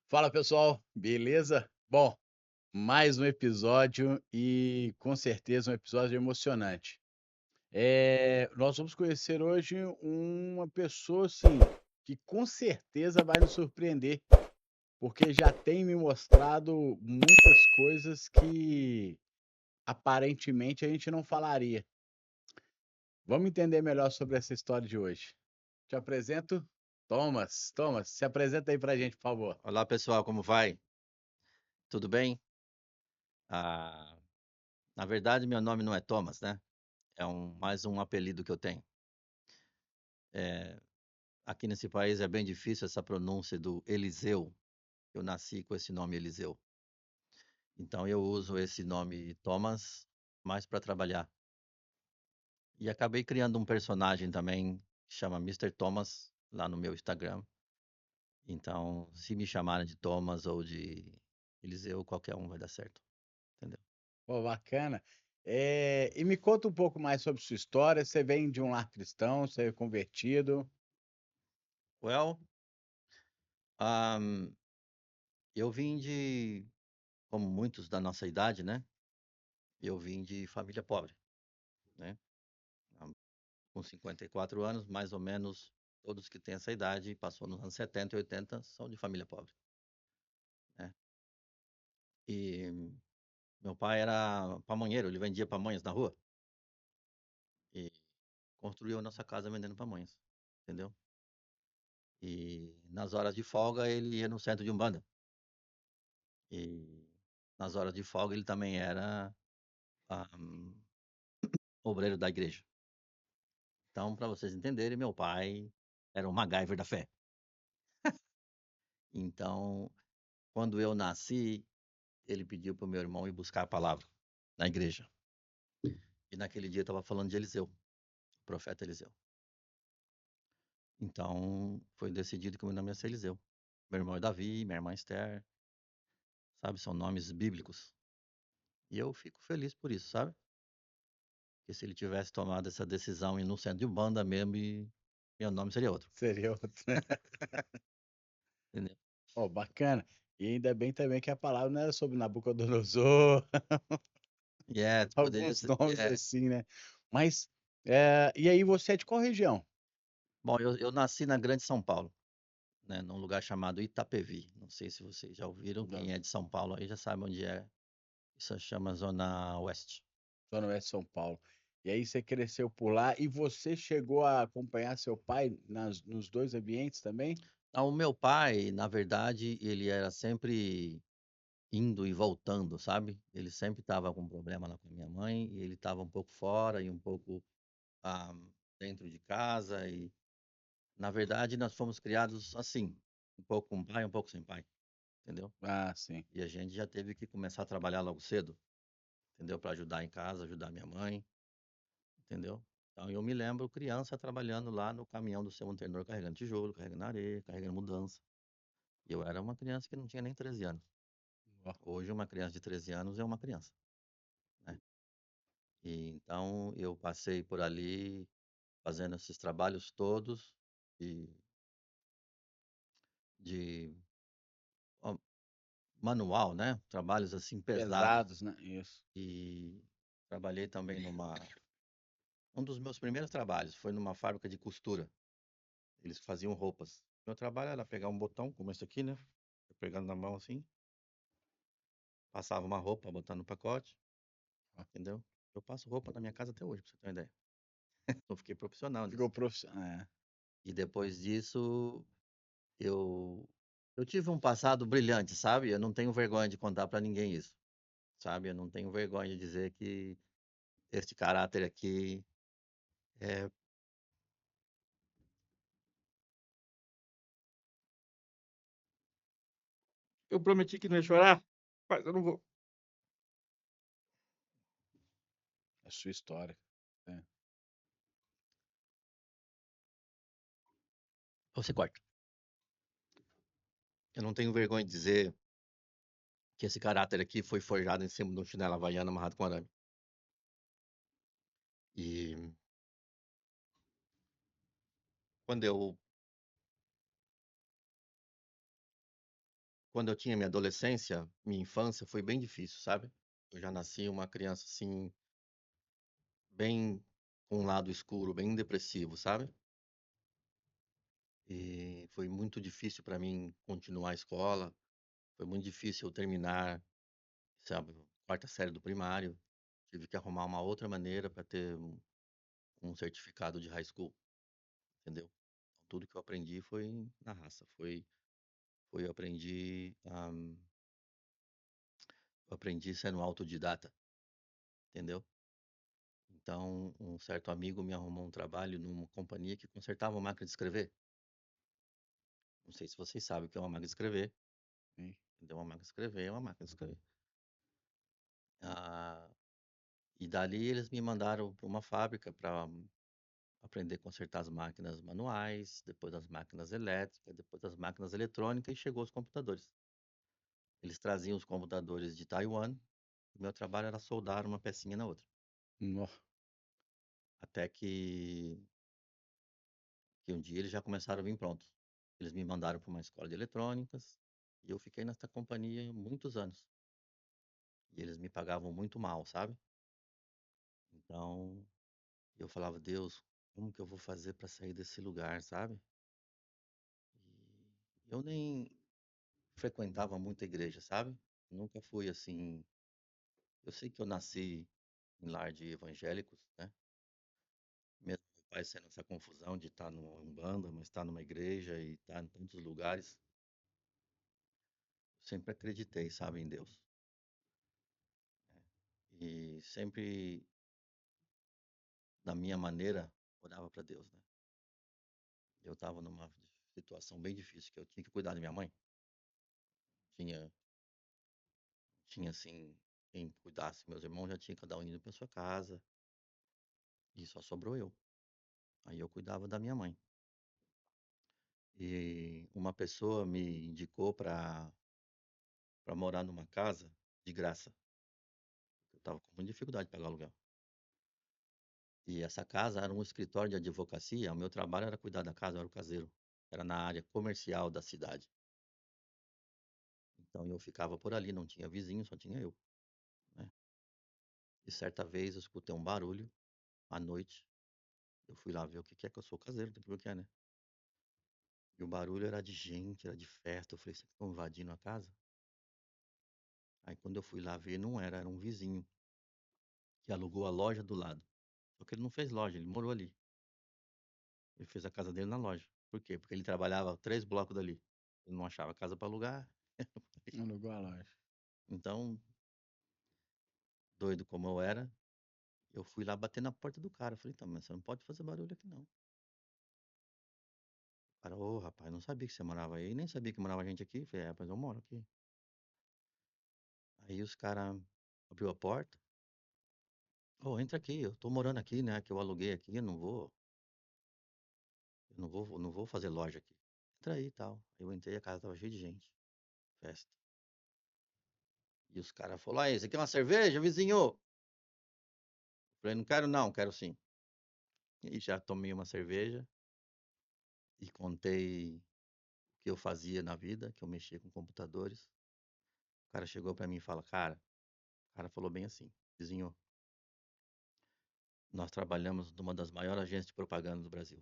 Fala pessoal, beleza? Bom, mais um episódio e com certeza um episódio emocionante. Nós vamos conhecer hoje uma pessoa assim que com certeza vai nos surpreender, porque já tem me mostrado muitas coisas que aparentemente a gente não falaria. Vamos entender melhor sobre essa história de hoje. Te apresento Thomas. Thomas, se apresenta aí pra gente, por favor. Olá pessoal, como vai? Tudo bem? Ah, na verdade, meu nome não é Thomas, né? É mais um apelido que eu tenho. Aqui nesse país é bem difícil essa pronúncia do Eliseu. Eu nasci com esse nome Eliseu. Então eu uso esse nome Thomas mais para trabalhar. E acabei criando um personagem também que chama Mister Thomas lá no meu Instagram. Então, se me chamarem de Thomas ou de Eliseu, qualquer um vai dar certo, entendeu? Pô, bacana. E me conta um pouco mais sobre sua história. Você vem de um lar cristão, você é convertido. Well, um, eu vim como muitos da nossa idade, né? Eu vim de família pobre, né? Ah, Com 54 anos, mais ou menos, todos que têm essa idade, passou nos anos 70 e 80, são de família pobre, né? E meu pai era pamonheiro, ele vendia pamonhas na rua e construiu a nossa casa vendendo pamonhas, entendeu? E nas horas de folga ele ia no centro de Umbanda. E nas horas de folga ele também era ah, obreiro da igreja. Então, para vocês entenderem, meu pai era um MacGyver da fé. Então, quando eu nasci, ele pediu para o meu irmão ir buscar a palavra na igreja. E naquele dia estava falando de Eliseu, o profeta Eliseu. Então, foi decidido que o meu nome ia ser Eliseu. Meu irmão é Davi, minha irmã é Esther, sabe? São nomes bíblicos. E eu fico feliz por isso, sabe? Porque se ele tivesse tomado essa decisão e no centro de banda mesmo, meu nome seria outro, Seria outro, né? entendeu? Pô, bacana. E ainda bem também que a palavra não era sobre Nabucodonosor, E é, poderia alguns ser. nomes assim, né? Mas, e aí você é de qual região? Bom, eu nasci na Grande São Paulo, né? Num lugar chamado Itapevi. Não sei se vocês já ouviram, Da quem é de São Paulo aí já sabe onde é. Isso chama Zona Oeste. Zona Oeste de São Paulo. E aí você cresceu por lá e você chegou a acompanhar seu pai nos dois ambientes também? Ah, o meu pai, na verdade, ele era sempre indo e voltando, sabe? Ele sempre estava com problema lá com a minha mãe e ele estava um pouco fora e um pouco ah, dentro de casa e, na verdade, nós fomos criados assim, um pouco com pai, um pouco sem pai, entendeu? Ah, sim. E a gente já teve que começar a trabalhar logo cedo, entendeu? Para ajudar em casa, ajudar minha mãe, entendeu? Então eu me lembro criança trabalhando lá no caminhão do seu antenor, carregando tijolo, carregando areia, carregando mudança. E eu era uma criança que não tinha nem 13 anos. Ó, Hoje uma criança de 13 anos é uma criança, né. E então eu passei por ali fazendo esses trabalhos todos de de ó, manual, né, trabalhos, assim, pesados. pesados, né? Isso. E trabalhei também um dos meus primeiros trabalhos foi numa fábrica de costura, eles faziam roupas. Meu trabalho era pegar um botão como esse aqui, né, eu pegando na mão assim, passava uma roupa, botando no pacote, Ó, entendeu. Eu passo roupa na minha casa até hoje, pra você ter uma ideia. Eu fiquei profissional ficou nisso. profissional. É. E depois disso, eu eu tive um passado brilhante, sabe. Eu não tenho vergonha de contar pra ninguém isso, sabe. Eu não tenho vergonha de dizer que este caráter aqui, eh, eu prometi que não ia chorar, mas eu não vou. É sua história. É. Você corta. Eu não tenho vergonha de dizer que esse caráter aqui foi forjado em cima de um chinelo havaiano amarrado com arame. E quando eu quando eu tinha minha adolescência, minha infância foi bem difícil, sabe? Eu já nasci uma criança assim, bem com um lado escuro, bem depressivo, sabe? E foi muito difícil para mim continuar a escola, foi muito difícil eu terminar, sabe, quarta série do primário. Tive que arrumar uma outra maneira para ter um certificado de high school, entendeu? Tudo que eu aprendi foi na raça, foi eu aprendi sendo autodidata, entendeu? Então, um certo amigo me arrumou um trabalho numa companhia que consertava máquina de escrever. Não sei se vocês sabem o que é uma máquina de escrever. Sim. Entendeu? Uma máquina de escrever é uma máquina de escrever. Ah, e dali eles me mandaram para uma fábrica para aprender a consertar as máquinas manuais, depois as máquinas elétricas, depois as máquinas eletrônicas e chegou os computadores. Eles traziam os computadores de Taiwan. O meu trabalho era soldar uma pecinha na outra. Nó. Até que um dia eles já começaram a vir prontos. Eles me mandaram para uma escola de eletrônicas e eu fiquei nessa companhia muitos anos. E eles me pagavam muito mal, sabe? Então, eu falava, Deus, como que eu vou fazer para sair desse lugar, sabe? E eu nem frequentava muito a igreja, sabe? Nunca fui assim. Eu sei que eu nasci em lar de evangélicos, né? Mesmo meu pai sendo essa confusão de estar numa Umbanda, mas estar numa igreja e estar em tantos lugares, eu sempre acreditei, sabe, em Deus. E sempre, da minha maneira, orava para Deus, né? Eu estava numa situação bem difícil, que eu tinha que cuidar da minha mãe. Tinha, tinha assim, quem cuidasse. Meus irmãos já tinham cada um indo para sua casa e só sobrou eu. Aí eu cuidava da minha mãe. E uma pessoa me indicou para morar numa casa de graça. Eu estava com muita dificuldade de pagar o aluguel. E essa casa era um escritório de advocacia. O meu trabalho era cuidar da casa, eu era o caseiro. Era na área comercial da cidade. Então eu ficava por ali, não tinha vizinho, só tinha eu, né? E certa vez eu escutei um barulho à noite. Eu fui lá ver o que que é, que eu sou caseiro, tem que ver o que é, né? E o barulho era de gente, era de festa. Eu falei, vocês estão invadindo a casa? Aí quando eu fui lá ver, não era, era um vizinho que alugou a loja do lado. Só que ele não fez loja, ele morou ali. Ele fez a casa dele na loja. Por quê? Porque ele trabalhava 3 blocos dali. Ele não achava casa para alugar. Alugou a loja. Então, doido como eu era, eu fui lá bater na porta do cara. Falei, então, mas você não pode fazer barulho aqui não. O cara, ô rapaz, não sabia que você morava aí, nem sabia que morava gente aqui. Falei, rapaz, eu moro aqui. Aí os caras abriu a porta. Ô, entra aqui, eu tô morando aqui, né? Que eu aluguei aqui, eu não vou fazer loja aqui. Entra aí e tal. Eu entrei, a casa tava cheia de gente. Festa. E os caras falaram, aí, você quer uma cerveja, vizinho? Falei, não quero não, quero sim. E já tomei uma cerveja e contei o que eu fazia na vida, que eu mexia com computadores. O cara chegou pra mim e fala, cara, o cara falou bem assim, vizinho, nós trabalhamos numa das maiores agências de propaganda do Brasil.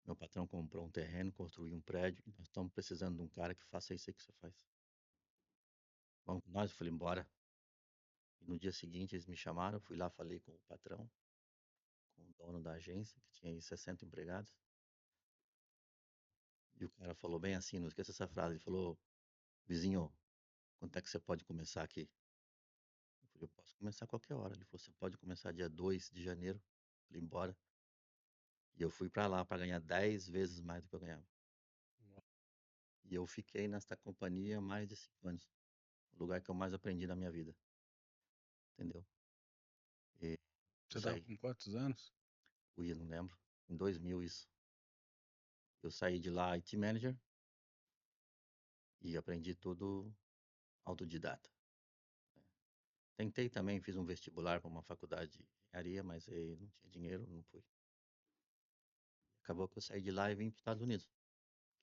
Meu patrão comprou um terreno, construiu um prédio, e nós estamos precisando de um cara que faça isso aí que você faz. Vamos com nós? Eu falei, embora. E no dia seguinte eles me chamaram, fui lá, falei com o patrão, com o dono da agência, que tinha aí 60 empregados. E o cara falou bem assim, não esqueça essa frase, ele falou, vizinho, quanto é que você pode começar aqui? Eu falei, eu posso começar a qualquer hora. Ele falou, você pode começar dia 2 de janeiro. Eu falei, embora. E eu fui pra lá para ganhar 10 vezes mais do que eu ganhava. E eu fiquei nesta companhia mais de 5 anos. O lugar que eu mais aprendi na minha vida, entendeu? E eu Você tava saí, com quantos anos? ui, eu não lembro, em 2000 isso. Eu saí de lá IT Manager e aprendi tudo autodidata. Tentei também, fiz um vestibular para uma faculdade de engenharia, mas aí não tinha dinheiro, não fui. Acabou que eu saí de lá e vim para os Estados Unidos.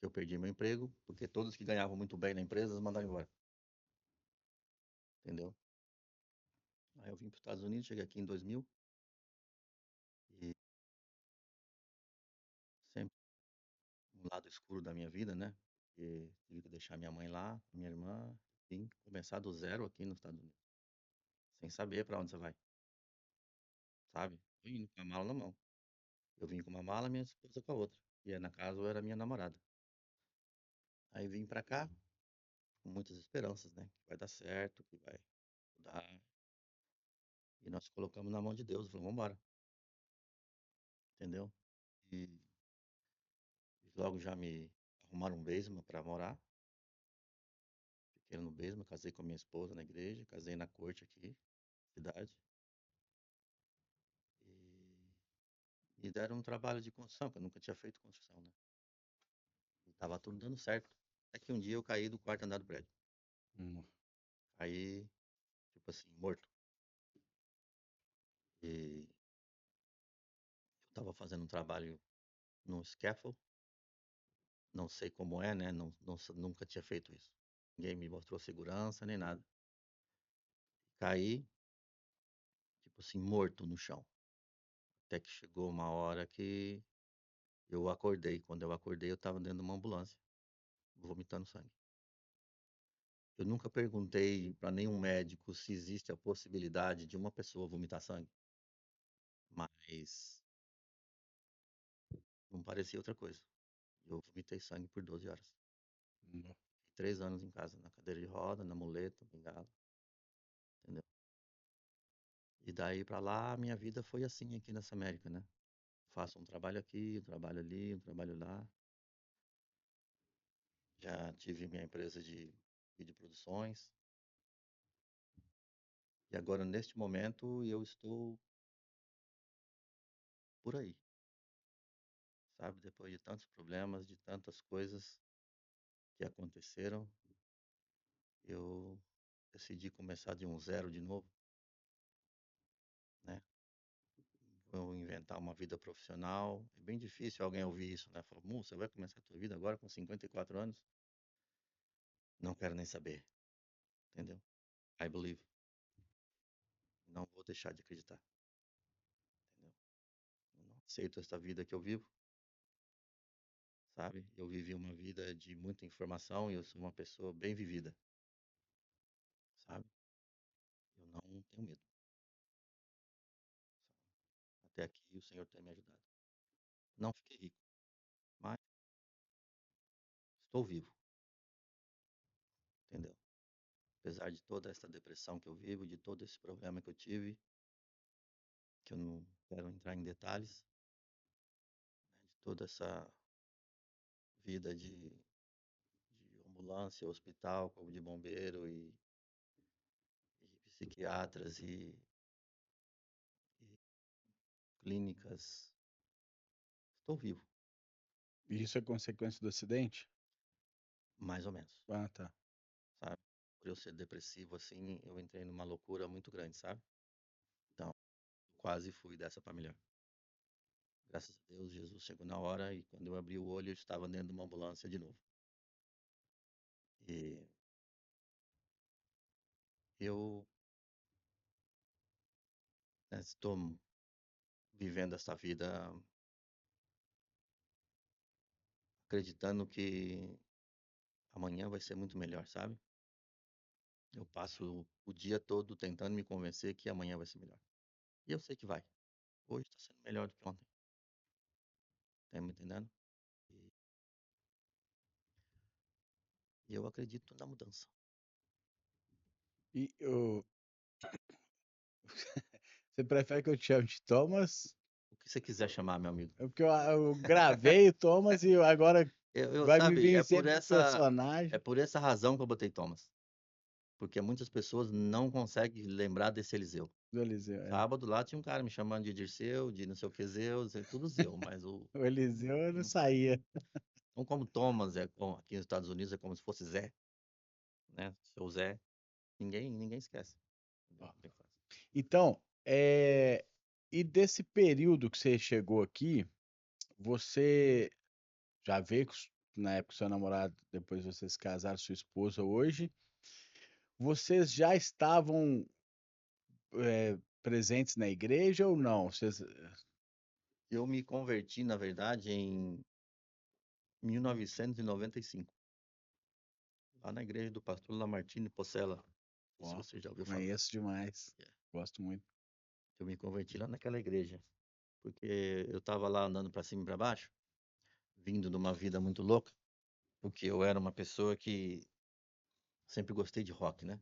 que eu perdi meu emprego, porque todos que ganhavam muito bem na empresa mandaram embora, entendeu? Aí eu vim para os Estados Unidos, cheguei aqui em 2000 e sempre um lado escuro da minha vida, né? Porque tive que deixar minha mãe lá, minha irmã, vim começar do zero aqui nos Estados Unidos, sem saber para onde você vai, sabe? Fui indo com a mala na mão. Eu vim com uma mala, minha esposa com a outra. E aí, na casa eu era minha namorada. Aí vim pra cá com muitas esperanças, né? Que vai dar certo, que vai mudar. E nós colocamos na mão de Deus, falamos, vamos embora, entendeu? E logo já me arrumaram um basement para morar. Fiquei no basement, casei com a minha esposa na igreja, casei na corte aqui, cidade. E deram um trabalho de construção, que eu nunca tinha feito construção, né? E tava tudo dando certo. Até que um dia eu caí do quarto andar do prédio. Hum. Caí, tipo assim, morto. E eu tava fazendo um trabalho no scaffold. Não sei como é, né? Nunca tinha feito isso. Ninguém me mostrou segurança nem nada. Caí, tipo assim, morto no chão. Até que chegou uma hora que eu acordei. Quando eu acordei, eu estava dentro de uma ambulância, vomitando sangue. Eu nunca perguntei para nenhum médico se existe a possibilidade de uma pessoa vomitar sangue, mas não parecia outra coisa. Eu vomitei sangue por 12 horas. Hum. 3 anos em casa, na cadeira de roda, na muleta, bengala, entendeu? E daí pra lá, a minha vida foi assim aqui nessa América, né? Faço um trabalho aqui, um trabalho ali, um trabalho lá. Já tive minha empresa de videoproduções. E agora, neste momento, eu estou por aí, sabe? Depois de tantos problemas, de tantas coisas que aconteceram, eu decidi começar de um zero de novo, né? Vou inventar uma vida profissional. É bem difícil alguém ouvir isso, né? Falar, você vai começar a tua vida agora com 54 anos? Não quero nem saber, entendeu? I believe. Não vou deixar de acreditar, entendeu? Eu não aceito esta vida que eu vivo, sabe? Eu vivi uma vida de muita informação e eu sou uma pessoa bem vivida, sabe? Eu não tenho medo. Até aqui o Senhor tem me ajudado. Não fiquei rico, mas estou vivo, entendeu? Apesar de toda esta depressão que eu vivo, de todo esse problema que eu tive, que eu não quero entrar em detalhes, né, de toda essa vida de ambulância, hospital, corpo de bombeiro e psiquiatras e clínicas, estou vivo, E isso é consequência do acidente? mais ou menos, Ah, tá. sabe? Por eu ser depressivo assim, eu entrei numa loucura muito grande, sabe? Então, quase fui dessa para melhor. Graças a Deus, Jesus chegou na hora e quando eu abri o olho, eu estava dentro de uma ambulância de novo. E eu, né, estou vivendo essa vida acreditando que amanhã vai ser muito melhor, sabe? Eu passo o dia todo tentando me convencer que amanhã vai ser melhor. E eu sei que vai. Hoje está sendo melhor do que ontem. Tá me entendendo? E eu acredito na mudança. E você prefere que eu te chame de Thomas? O que você quiser chamar, meu amigo. É porque eu gravei o Thomas e agora vai me Sabe, vir sempre o é personagem por essa razão que eu botei Thomas. Porque muitas pessoas não conseguem lembrar desse Eliseu. do Eliseu. É. Sábado lá tinha um cara me chamando de Dirceu, de não sei o que Zeu, tudo Zeu, mas O Eliseu eu não não- saía. não como Thomas, aqui nos Estados Unidos é como se fosse Zé, né? Seu Zé, ninguém esquece. Ó. Entendeu? Bem fácil. Então, e desse período que você chegou aqui, você já veio na época seu namorado, depois vocês se casaram, sua esposa hoje, vocês já estavam presentes na igreja ou não? Eu me converti, na verdade, em 1995, lá na igreja do pastor Lamartine Possela. Não sei se Ó, você já ouviu falar. conheço demais. É, Gosto muito. eu me converti lá naquela igreja, porque eu estava lá andando para cima e para baixo, vindo de uma vida muito louca, porque eu era uma pessoa que sempre gostei de rock, né?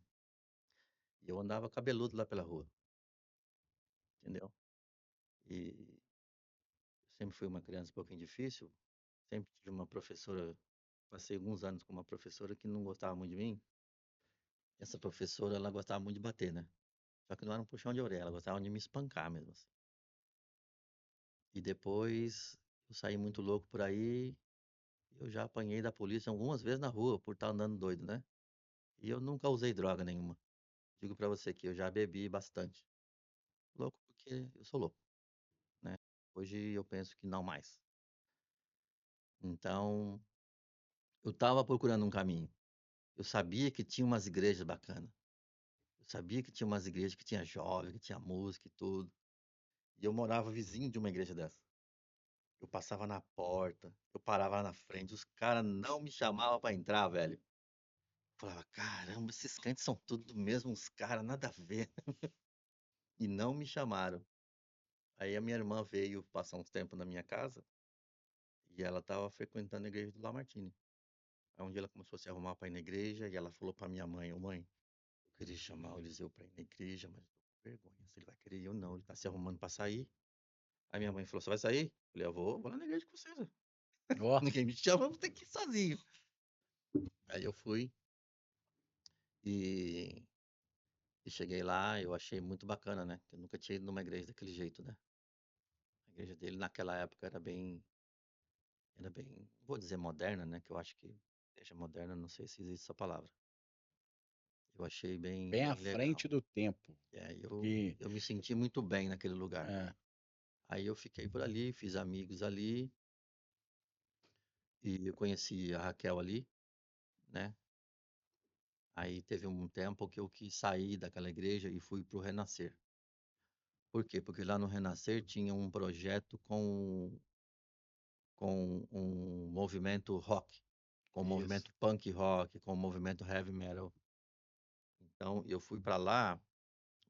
E eu andava cabeludo lá pela rua, entendeu? E sempre fui uma criança um pouquinho difícil, sempre tive uma professora, passei alguns anos com uma professora que não gostava muito de mim. Essa professora, ela gostava muito de bater, né? Só que não era um puxão de orelha, ela gostava de me espancar mesmo, assim. E depois eu saí muito louco por aí, eu já apanhei da polícia algumas vezes na rua por estar andando doido, né? E eu nunca usei droga nenhuma. Digo pra você que eu já bebi bastante. Louco porque eu sou louco, né? Hoje eu penso que não mais. Então, eu tava procurando um caminho. Eu sabia que tinha umas igrejas bacanas. Eu sabia que tinha umas igrejas que tinha jovem, que tinha música e tudo. E eu morava vizinho de uma igreja dessa. Eu passava na porta, eu parava lá na frente, os caras não me chamavam pra entrar, velho. Eu falava, caramba, esses crentes são tudo do mesmo, uns caras, nada a ver. E não me chamaram. Aí a minha irmã veio passar uns tempos na minha casa e ela tava frequentando a igreja do Lamartine. Aí um dia ela começou a se arrumar pra ir na igreja e ela falou pra minha mãe, ô mãe, eu queria chamar o Eliseu pra ir na igreja, mas eu tô com vergonha, se ele vai querer ir ou não, ele tá se arrumando pra sair. Aí minha mãe falou, você vai sair? Eu falei, eu vou lá na igreja com vocês, ó. Ó, Ninguém me chama, eu vou ter que ir sozinho. Aí eu fui e, e cheguei lá, eu achei muito bacana, né? Eu nunca tinha ido numa igreja daquele jeito, né? A igreja dele naquela época era bem, não vou dizer moderna, né? Que eu acho que igreja moderna, não sei se existe essa palavra. Eu achei bem, bem à bem legal. frente do tempo. É, Porque, eu me senti muito bem naquele lugar. é, Aí eu fiquei por ali, fiz amigos ali, e eu conheci a Raquel ali, né? Aí teve um tempo que eu quis sair daquela igreja e fui pro Renascer. Por quê? Porque lá no Renascer tinha um projeto com um movimento rock, com um isso. movimento punk rock, com um movimento heavy metal. Então eu fui para lá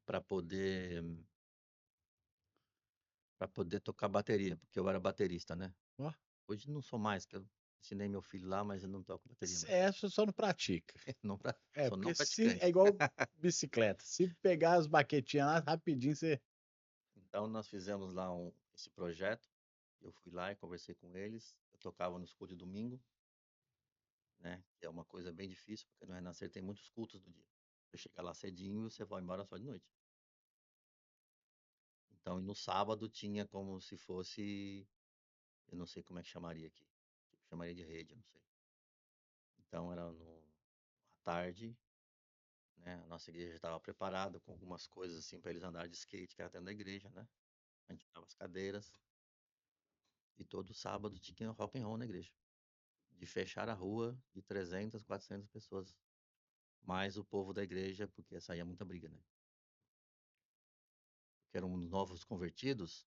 para poder para poder tocar bateria, porque eu era baterista, né? Ó, Hoje não sou mais, que eu ensinei meu filho lá, mas eu não toco bateria mais. essa só não pratica. Não pra, É, sou não porque se é praticante. igual bicicleta. Se pegar as baquetinhas lá, rapidinho você. Então nós fizemos lá esse projeto. Eu fui lá e conversei com eles. Eu tocava nos cultos de domingo, né? Que é uma coisa bem difícil, porque no Renascer tem muitos cultos do dia. Você chega lá cedinho e você vai embora só de noite. Então, e no sábado tinha como se fosse, eu não sei como é que chamaria aqui. Tipo, chamaria de rede, eu não sei. Então era no à tarde, né? A nossa igreja estava preparada com algumas coisas assim para eles andarem de skate, que era dentro da igreja, né? A gente dava as cadeiras e todo sábado tinha rock and roll na igreja. De fechar a rua de 300, 400 pessoas, mais o povo da igreja, porque saía muita briga, né? Que eram novos convertidos.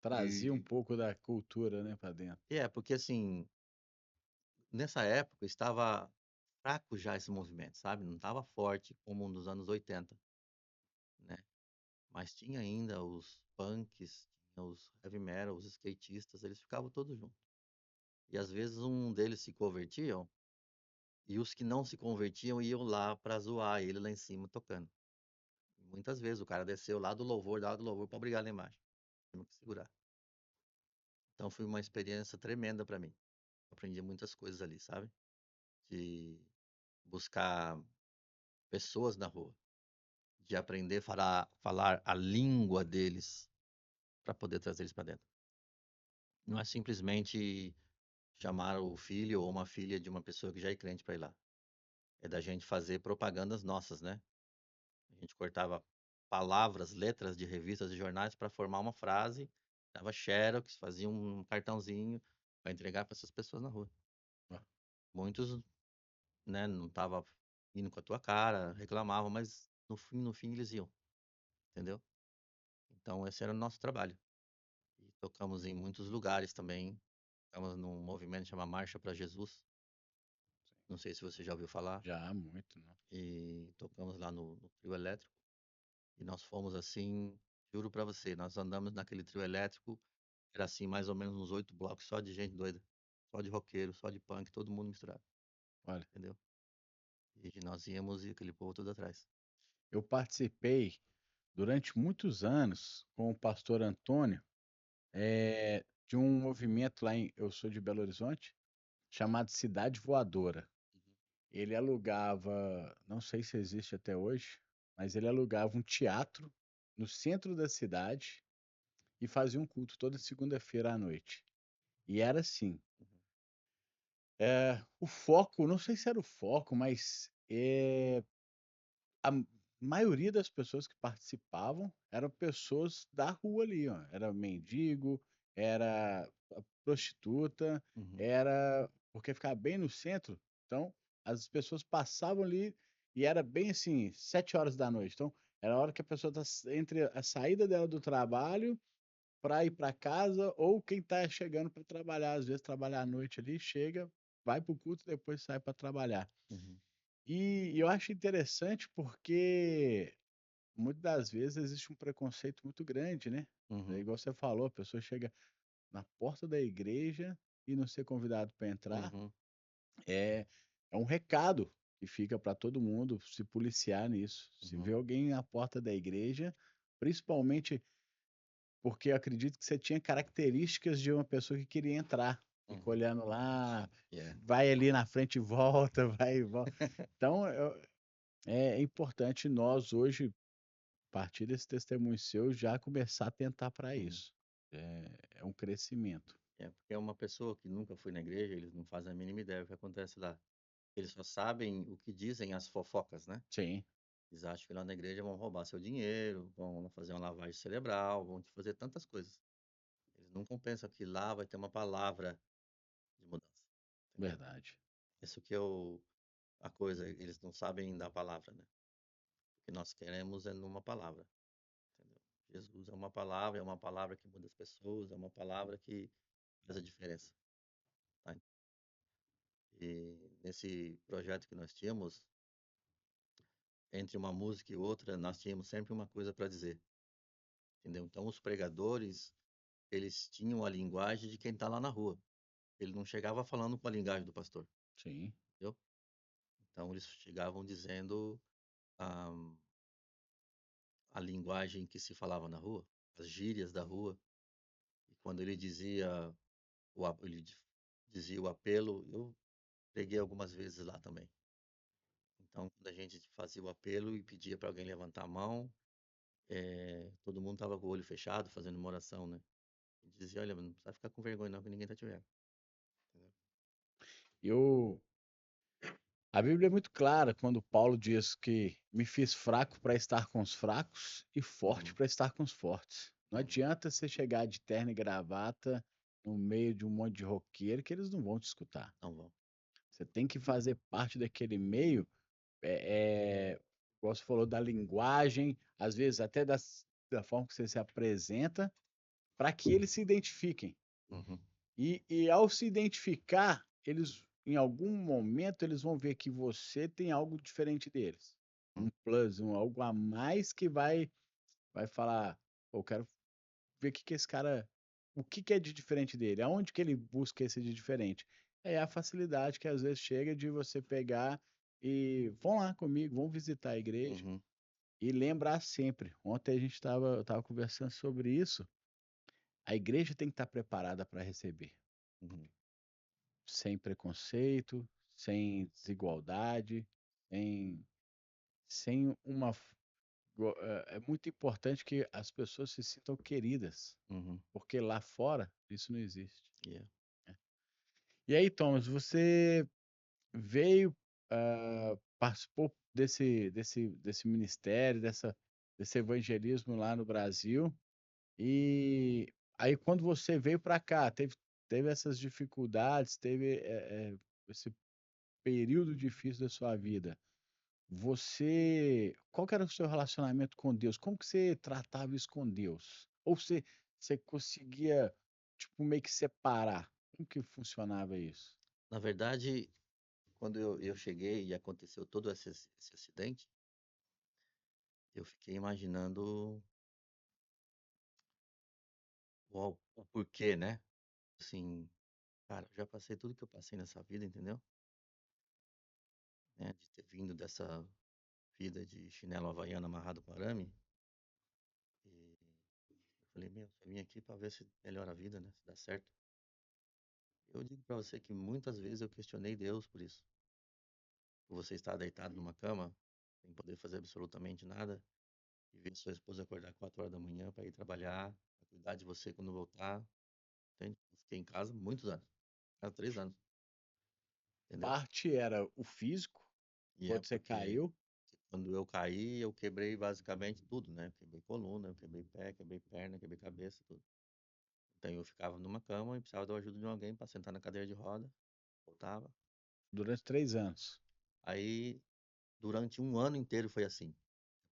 Trazia um E, pouco da cultura, né, pra dentro. porque assim, nessa época estava fraco já esse movimento, sabe? Não estava forte como nos anos 80, né? Mas tinha ainda os punks, tinha os heavy metal, os skatistas, eles ficavam todos juntos. E às vezes um deles se convertiam e os que não se convertiam iam lá para zoar ele lá em cima tocando. E muitas vezes o cara desceu lá do louvor para brigar lá embaixo. Temos que segurar. Então foi uma experiência tremenda para mim. Aprendi muitas coisas ali, sabe? De buscar pessoas na rua, de aprender a falar a língua deles para poder trazer eles para dentro. Não é simplesmente chamar o filho ou uma filha de uma pessoa que já é crente para ir lá. É da gente fazer propagandas nossas, né? A gente cortava palavras, letras de revistas e jornais para formar uma frase, dava xerox, fazia um cartãozinho para entregar para essas pessoas na rua. Muitos, né, não tava indo com a tua cara, reclamavam, mas no fim eles iam, entendeu? Então esse era o nosso trabalho. E tocamos em muitos lugares também. Tocamos num movimento chama Marcha para Jesus. Não sei se você já ouviu falar. Já, muito, não. E tocamos lá no trio elétrico. E nós fomos assim, juro pra você, nós andamos naquele trio elétrico, era assim, mais ou menos uns 8 blocos só de gente doida. Só de roqueiro, só de punk, todo mundo misturado, Olha, entendeu? E nós íamos e aquele povo todo atrás. eu participei durante muitos anos com o pastor Antônio, de um movimento lá eu sou de Belo Horizonte, chamado Cidade Voadora. Ele alugava, não sei se existe até hoje, mas ele alugava um teatro no centro da cidade e fazia um culto toda segunda-feira à noite. E era assim, o foco, não sei se era o foco, mas a maioria das pessoas que participavam eram pessoas da rua ali, ó. Era mendigo, era a prostituta, Uhum, era porque ficava bem no centro, então as pessoas passavam ali e era bem assim, 7 horas da noite. Então, era a hora que a pessoa está entre a saída dela do trabalho para ir para casa, ou quem está chegando para trabalhar, às vezes trabalhar à noite ali, chega, vai para o culto, depois sai para trabalhar. uhum, E eu acho interessante porque muitas das vezes existe um preconceito muito grande, né? É uhum, igual você falou, a pessoa chega na porta da igreja e não ser convidado para entrar, uhum, é, é um recado que fica para todo mundo se policiar nisso. Se uhum, vê alguém na porta da igreja, principalmente porque eu acredito que você tinha características de uma pessoa que queria entrar, fica uhum. olhando lá, Yeah. vai ali na frente e volta, vai e volta. Então, é importante nós hoje, a partir desse testemunho seu, já começar a tentar para Uhum. isso. É um crescimento. É, porque é uma pessoa que nunca foi na igreja, eles não fazem a mínima ideia do que acontece lá. Eles só sabem o que dizem as fofocas, né? Sim, Eles acham que lá na igreja vão roubar seu dinheiro, vão fazer uma lavagem cerebral, vão te fazer tantas coisas. Eles nunca pensam que lá vai ter uma palavra de mudança, entendeu? verdade. Isso que é a coisa, eles não sabem da palavra, né? O que nós queremos é numa palavra, entendeu? Jesus é uma palavra que muda as pessoas, é uma palavra que faz a diferença, tá? E nesse projeto que nós tínhamos, entre uma música e outra, nós tínhamos sempre uma coisa para dizer, entendeu? Então os pregadores, eles tinham a linguagem de quem está lá na rua. Ele não chegava falando com a linguagem do pastor, Sim. entendeu? Então eles chegavam dizendo a, a linguagem que se falava na rua, as gírias da rua. E quando ele dizia ele dizia o apelo, eu preguei algumas vezes lá também. Então, quando a gente fazia o apelo e pedia para alguém levantar a mão, todo mundo estava com o olho fechado, fazendo uma oração, né? E dizia, olha, não precisa ficar com vergonha não, que ninguém está te vendo. Entendeu? Eu, a Bíblia é muito clara quando Paulo diz que me fiz fraco para estar com os fracos e forte Uhum, para estar com os fortes. Não uhum, adianta você chegar de terno e gravata no meio de um monte de roqueiro que eles não vão te escutar. não vão. Você tem que fazer parte daquele meio, igual você falou, da linguagem, às vezes até da forma que você se apresenta, para que eles se identifiquem. Uhum, E ao se identificar, eles, em algum momento, eles vão ver que você tem algo diferente deles. Um uhum, plus, algo a mais que vai falar, pô, eu quero ver que esse cara, o que é de diferente dele, aonde que ele busca esse de diferente. É a facilidade que às vezes chega de você pegar e vão lá comigo, vão visitar a igreja uhum, e lembrar sempre. Ontem eu estava conversando sobre isso. A igreja tem que estar preparada para receber, uhum, sem preconceito, sem desigualdade, sem, sem uma. É muito importante que as pessoas se sintam queridas, uhum. porque lá fora isso não existe. Yeah. E aí, Thomas, você veio, participou desse ministério, desse evangelismo lá no Brasil, e aí quando você veio para cá, teve essas dificuldades, teve esse período difícil da sua vida, qual que era o seu relacionamento com Deus? Como que você tratava isso com Deus? Ou você conseguia, tipo, meio que separar? Como que funcionava isso? Na verdade, quando eu cheguei e aconteceu todo esse acidente, eu fiquei imaginando o porquê, né? Assim, cara, eu já passei tudo que eu passei nessa vida, entendeu? Né? De ter vindo dessa vida de chinelo havaiano amarrado com arame. E eu falei, meu, eu vim aqui pra ver se melhora a vida, né? Se dá certo. Eu digo pra você que muitas vezes eu questionei Deus por isso. Por você estar deitado numa cama, sem poder fazer absolutamente nada, e ver sua esposa acordar 4 horas da manhã para ir trabalhar, pra cuidar de você quando voltar, entende? Eu fiquei em casa muitos anos, quase 3 anos, entendeu? Parte era o físico, E é quando você porque caiu, quando eu caí, eu quebrei basicamente tudo, né? Eu quebrei coluna, eu quebrei pé, quebrei perna, quebrei cabeça, tudo. Então eu ficava numa cama e precisava da ajuda de alguém para sentar na cadeira de roda, voltava. durante 3 anos. Aí, durante um ano inteiro foi assim.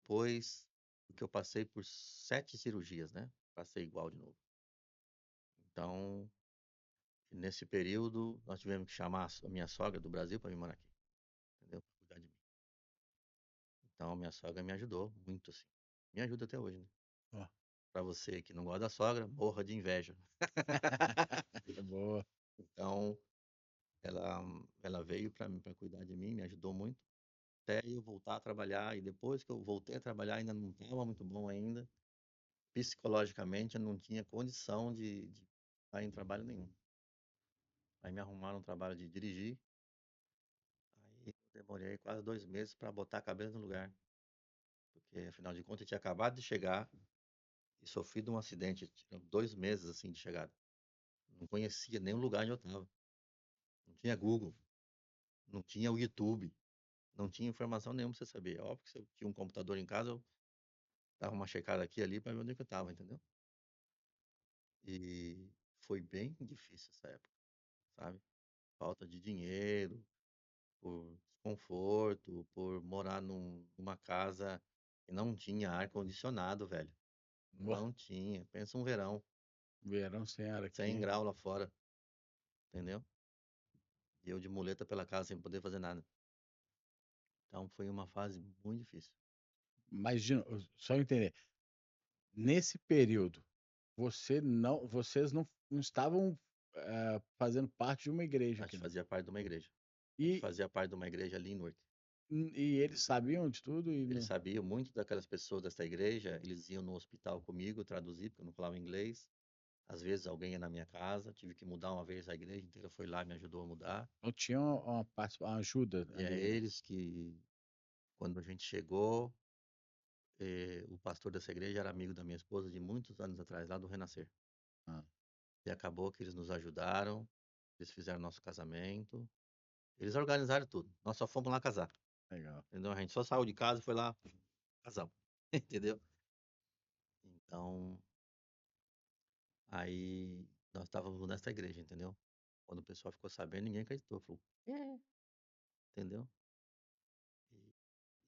Depois, porque eu passei por 7 cirurgias, né? Passei igual de novo. Então, nesse período, nós tivemos que chamar a minha sogra do Brasil para vir morar aqui, entendeu? Pra cuidar de mim. Então, minha sogra me ajudou muito, assim. Me ajuda até hoje, né? Ó. Pra você que não gosta da sogra, morra de inveja. Boa. Então, ela, ela veio para cuidar de mim, me ajudou muito, até eu voltar a trabalhar. E depois que eu voltei a trabalhar, ainda não estava muito bom ainda. Psicologicamente, eu não tinha condição de estar em trabalho nenhum. Aí me arrumaram um trabalho de dirigir. Aí eu demorei quase 2 meses para botar a cabeça no lugar. Porque, afinal de contas, eu tinha acabado de chegar e sofrido um acidente. Tinha 2 meses, assim, de chegada. Não conhecia nem o lugar onde eu estava. Não tinha Google, não tinha o YouTube, não tinha informação nenhuma pra você saber. Óbvio que se eu tinha um computador em casa, eu dava uma checada aqui e ali para ver onde é que eu estava, entendeu? E foi bem difícil essa época, sabe? Falta de dinheiro, por desconforto, por morar numa casa que não tinha ar-condicionado, velho. Ó, Não tinha. Pensa um verão, verão sem ar 100 aqui. graus lá fora, entendeu? E eu de muleta pela casa sem poder fazer nada. Então foi uma fase muito difícil. Mas, só entender, nesse período, vocês não estavam fazendo parte de uma igreja A aqui, gente não. fazia parte de uma igreja. A gente E, fazia parte de uma igreja ali em Newark. e eles sabiam de tudo e Eles não, sabiam muito daquelas pessoas dessa igreja, eles iam no hospital comigo traduzir, porque eu não falava inglês. Às vezes alguém ia na minha casa, tive que mudar uma vez, a igreja inteira foi lá e me ajudou a mudar. não tinham uma ajuda E é ali, né? eles que, quando a gente chegou, o pastor dessa igreja era amigo da minha esposa de muitos anos atrás, lá do Renascer. Ah, E acabou que eles nos ajudaram, eles fizeram nosso casamento, eles organizaram tudo. Nós só fomos lá casar, legal. entendeu? A gente só saiu de casa e foi lá, casamos, entendeu? Então, aí nós estávamos nessa igreja, entendeu? Quando o pessoal ficou sabendo, ninguém acreditou. Falou, é, entendeu?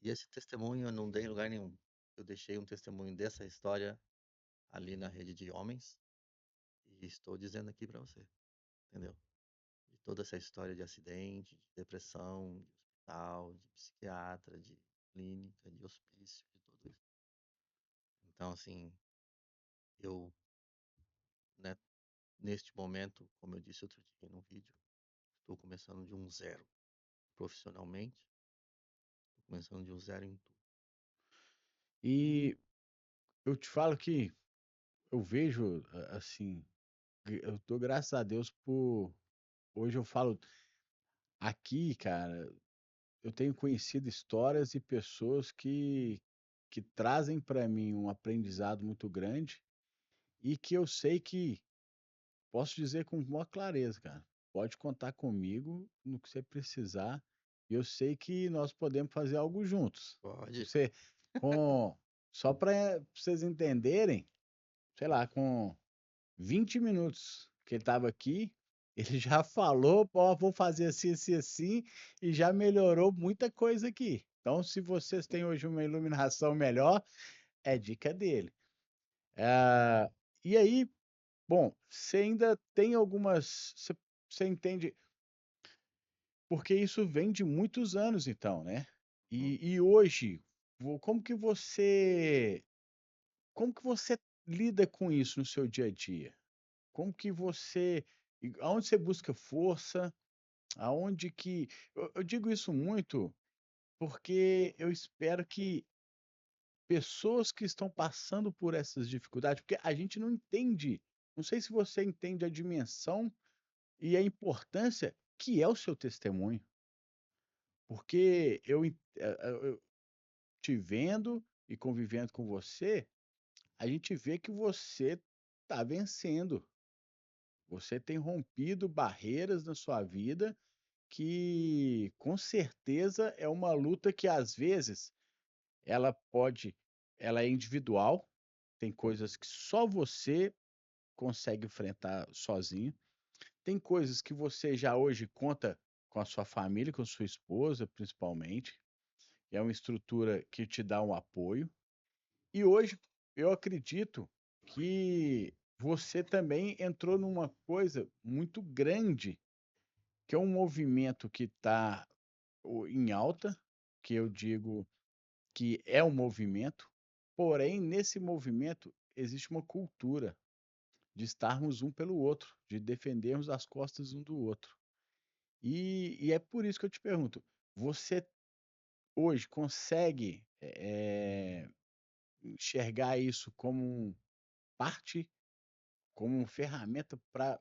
E esse testemunho eu não dei em lugar nenhum. Eu deixei um testemunho dessa história ali na rede de homens e estou dizendo aqui para você, entendeu? De toda essa história de acidente, de depressão, de hospital, de psiquiatra, de clínica, de hospício, de tudo isso. Então, assim, eu, né, neste momento, como eu disse outro dia num vídeo, estou começando de um zero profissionalmente, estou começando de um zero em tudo. E eu te falo que eu vejo, assim, eu dou graças a Deus por. Hoje eu falo, aqui, cara, eu tenho conhecido histórias e pessoas que trazem para mim um aprendizado muito grande e que eu sei que posso dizer com maior clareza, cara. Pode contar comigo no que você precisar. E eu sei que nós podemos fazer algo juntos. Pode, Você, com, só para vocês entenderem, sei lá, com 20 minutos que ele estava aqui, Ele já falou: "Ó, vou fazer assim, assim, assim", e já melhorou muita coisa aqui. Então, se vocês têm hoje uma iluminação melhor, é dica dele. Ah, e aí, bom, você ainda tem algumas você entende porque isso vem de muitos anos então, né. Hum. E hoje, como que você lida com isso no seu dia a dia? Como que você aonde você busca força? Aonde que eu digo isso muito, porque eu espero que pessoas que estão passando por essas dificuldades porque a gente não entende, não sei se você entende a dimensão e a importância que é o seu testemunho, porque eu te vendo e convivendo com você, a gente vê que você está vencendo, você tem rompido barreiras na sua vida que, com certeza, é uma luta que, às vezes, ela pode ela é individual, tem coisas que só você consegue enfrentar sozinho, tem coisas que você já hoje conta com a sua família, com a sua esposa, principalmente, é uma estrutura que te dá um apoio. E hoje eu acredito que você também entrou numa coisa muito grande, que é um movimento que está em alta, que eu digo que é um movimento, porém, nesse movimento existe uma cultura de estarmos um pelo outro, de defendermos as costas um do outro. E é por isso que eu te pergunto, você hoje consegue, enxergar isso como parte, como uma ferramenta para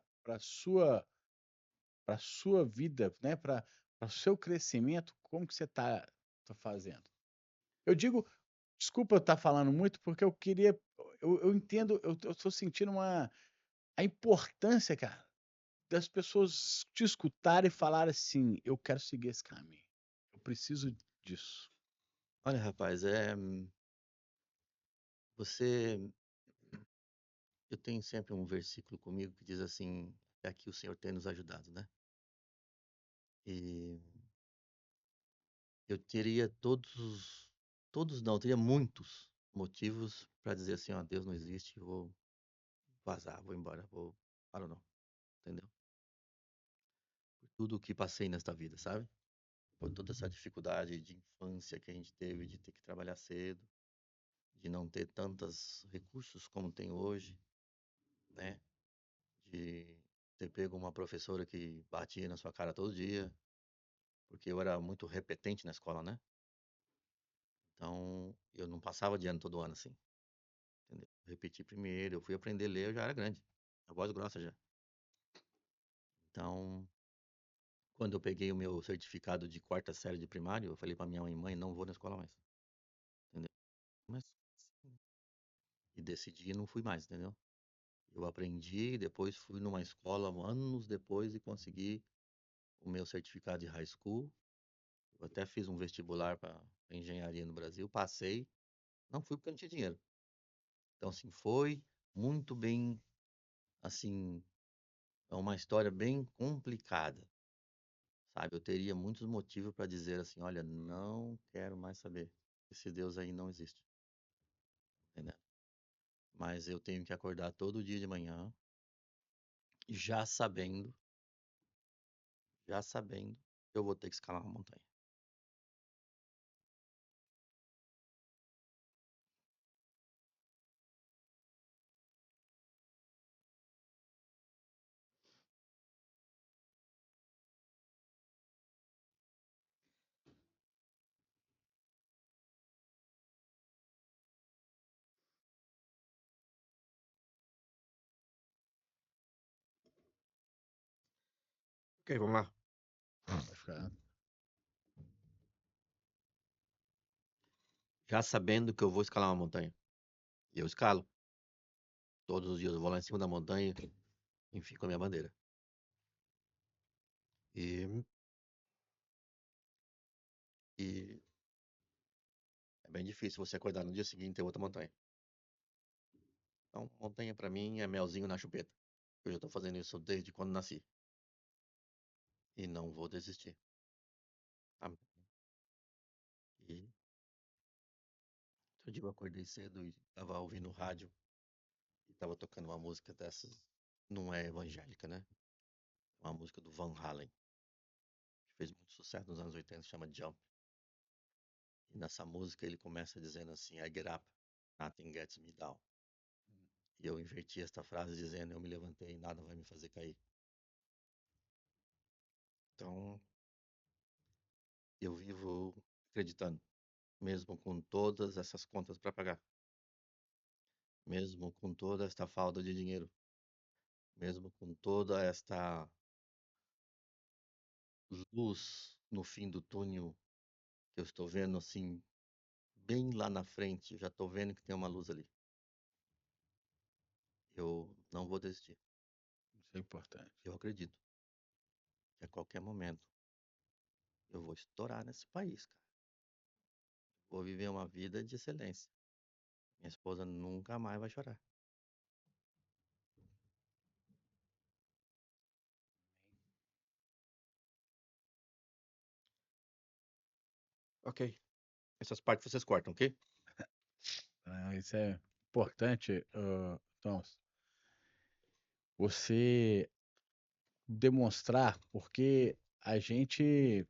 sua vida, né, para o seu crescimento, como que você tá fazendo? Eu digo desculpa eu estar falando muito, porque eu queria eu entendo, eu estou sentindo a importância, cara, das pessoas te escutarem e falarem assim: "Eu quero seguir esse caminho, eu preciso disso". Olha, rapaz, você eu tenho sempre um versículo comigo que diz assim: "É aqui o Senhor tem nos ajudado", né. E eu teria todos não, eu teria muitos motivos para dizer assim: "Ó, Deus não existe, eu vou vazar, vou embora, vou para ou não", entendeu. Por tudo o que passei nesta vida, sabe. Por toda essa dificuldade de infância que a gente teve, de ter que trabalhar cedo, de não ter tantos recursos como tem hoje, né, de ter pego uma professora que batia na sua cara todo dia, porque eu era muito repetente na escola, né. Então, eu não passava de ano todo ano, assim, entendeu. Repeti primeiro, eu fui aprender a ler, eu já era grande, a voz grossa já. Então, quando eu peguei o meu certificado de quarta série de primário, eu falei pra minha mãe: "Mãe, não vou na escola mais", entendeu. Mas e decidi e não fui mais, entendeu. Eu aprendi, depois fui numa escola anos depois e consegui o meu certificado de high school. Eu até fiz um vestibular para engenharia no Brasil, passei, não fui porque eu não tinha dinheiro. Então, assim, foi muito bem, assim, é uma história bem complicada, sabe? Eu teria muitos motivos para dizer assim, olha, não quero mais saber. Esse Deus aí não existe, entendeu? Mas eu tenho que acordar todo dia de manhã, já sabendo, já sabendo que eu vou ter que escalar uma montanha. Ok, vamos lá. Pode ficar. Já sabendo que eu vou escalar uma montanha. E eu escalo. Todos os dias eu vou lá em cima da montanha e fico a minha bandeira. E, e é bem difícil você acordar no dia seguinte e ter outra montanha. Então, montanha pra mim é melzinho na chupeta. Eu já tô fazendo isso desde quando nasci. e não vou desistir. Amém. E outro dia eu acordei cedo e tava ouvindo rádio e tava tocando uma música dessas, não é evangélica, né? Uma música do Van Halen, que fez muito sucesso nos anos 80, chama Jump. E nessa música ele começa dizendo assim: I get up, nothing gets me down. E eu inverti esta frase dizendo: eu me levantei e nada vai me fazer cair. Então, eu vivo acreditando, mesmo com todas essas contas para pagar, mesmo com toda esta falta de dinheiro, mesmo com toda esta luz no fim do túnel que eu estou vendo assim, bem lá na frente, eu já estou vendo que tem uma luz ali. Eu não vou desistir. Isso é importante. Eu acredito que a qualquer momento eu vou estourar nesse país, cara. Vou viver uma vida de excelência. Minha esposa nunca mais vai chorar. Ok. Essas partes vocês cortam, ok? Isso é importante, Thomas, você demonstrar, porque a gente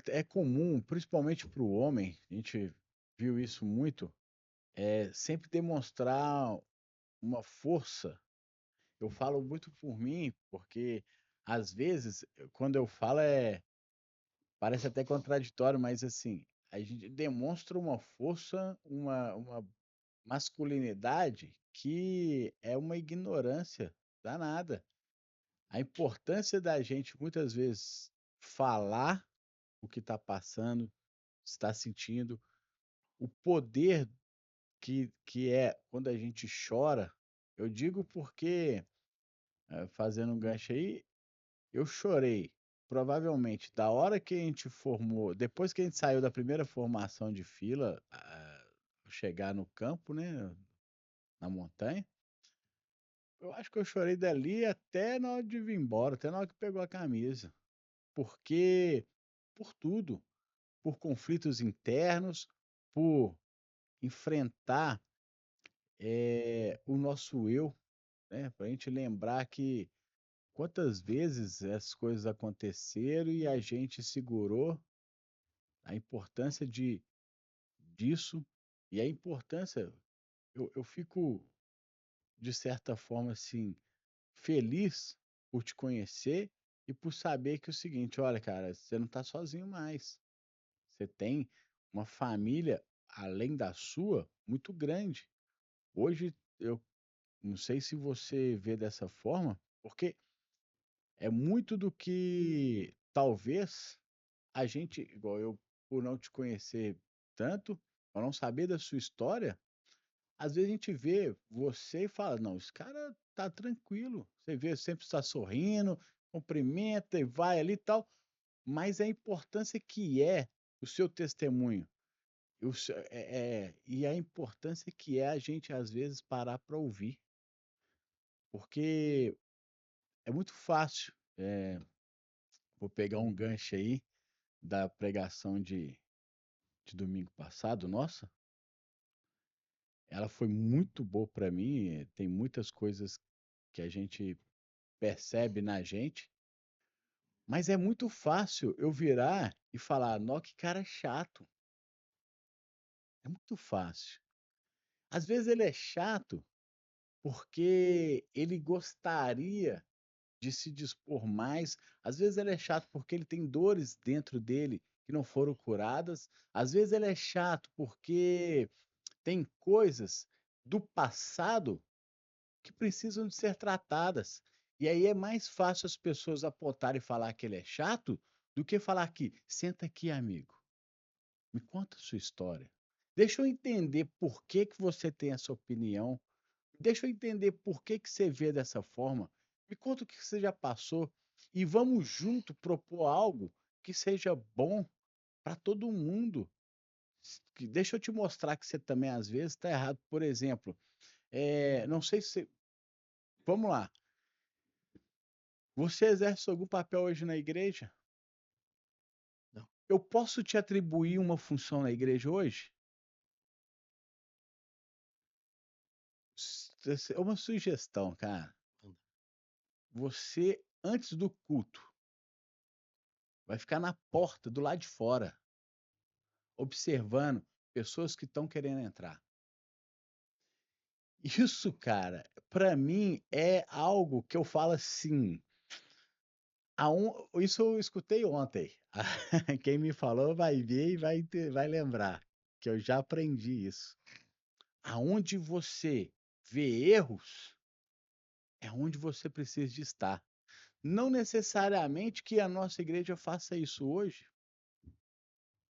é comum, principalmente para o homem, a gente viu isso muito, é sempre demonstrar uma força. Eu falo muito por mim, porque às vezes, quando eu falo, parece até contraditório, mas assim, a gente demonstra uma força, uma masculinidade que é uma ignorância danada. A importância da gente muitas vezes falar o que está passando, está sentindo, o poder que é quando a gente chora. Eu digo porque, fazendo um gancho aí, eu chorei provavelmente da hora que a gente formou, depois que a gente saiu da primeira formação de fila, chegar no campo, né, na montanha. Eu acho que eu chorei dali até na hora de vir embora, até na hora que pegou a camisa. Porque, por tudo, por conflitos internos, por enfrentar o nosso eu, né? Para a gente lembrar que quantas vezes essas coisas aconteceram e a gente segurou a importância disso e a importância. Eu fico, de certa forma, assim, feliz por te conhecer e por saber que é o seguinte, olha, cara, você não está sozinho mais. Você tem uma família, além da sua, muito grande. Hoje, eu não sei se você vê dessa forma, porque é muito do que talvez a gente, igual eu, por não te conhecer tanto, por não saber da sua história, às vezes a gente vê você e fala, não, esse cara tá tranquilo. Você vê, sempre está sorrindo, cumprimenta e vai ali e tal. Mas a importância que é o seu testemunho, e a importância que é a gente, às vezes, parar para ouvir. Porque é muito fácil. Vou pegar um gancho aí da pregação de domingo passado, nossa, ela foi muito boa para mim. Tem muitas coisas que a gente percebe na gente, mas é muito fácil eu virar e falar, nó, que cara chato. É muito fácil. Às vezes ele é chato porque ele gostaria de se dispor mais. Às vezes ele é chato porque ele tem dores dentro dele que não foram curadas. Às vezes ele é chato porque tem coisas do passado que precisam de ser tratadas. E aí é mais fácil as pessoas apontarem e falar que ele é chato do que falar que senta aqui, amigo, me conta a sua história. Deixa eu entender por que que você tem essa opinião. Deixa eu entender por que que você vê dessa forma. Me conta o que você já passou e vamos junto propor algo que seja bom para todo mundo. Deixa eu te mostrar que você também às vezes está errado. Por exemplo, não sei se vamos lá. Você exerce algum papel hoje na igreja? Não. Eu posso te atribuir uma função na igreja hoje? É uma sugestão, cara. Não. Você, antes do culto, vai ficar na porta, do lado de fora, observando pessoas que estão querendo entrar. Isso, cara, para mim é algo que eu falo assim, isso eu escutei ontem. Quem me falou vai ver e vai lembrar, que eu já aprendi isso. Aonde você vê erros, é onde você precisa de estar. Não necessariamente que a nossa igreja faça isso hoje,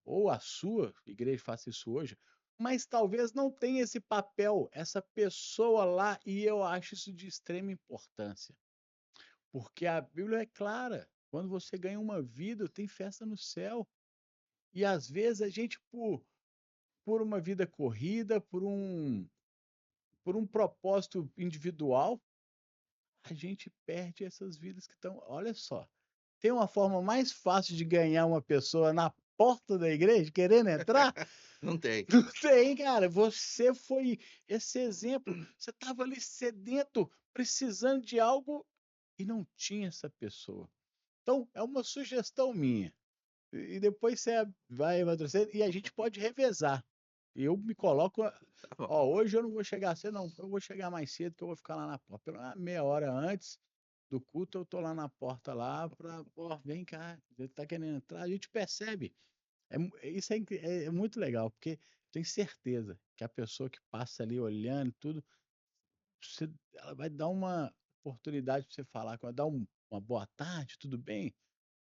ou a sua igreja faça isso hoje, mas talvez não tenha esse papel, essa pessoa lá, e eu acho isso de extrema importância. Porque a Bíblia é clara, quando você ganha uma vida, tem festa no céu. E às vezes a gente, por uma vida corrida, por um propósito individual, a gente perde essas vidas que estão. Olha só, tem uma forma mais fácil de ganhar uma pessoa na porta da igreja, querendo entrar? Não tem. Não tem, cara. Você foi esse exemplo. Você estava ali sedento, precisando de algo e não tinha essa pessoa. Então, é uma sugestão minha. E depois você vai amadurecendo e a gente pode revezar. Eu me coloco, Tá bom. ó, hoje eu não vou chegar cedo, não. Eu vou chegar mais cedo, que eu vou ficar lá na porta. Pelo menos meia hora antes do culto, eu tô lá na porta lá para, pô, vem cá, ele tá querendo entrar. A gente percebe. Isso é muito legal, porque tenho certeza que a pessoa que passa ali olhando tudo, ela vai dar uma oportunidade para você falar, vai dar uma boa tarde, tudo bem?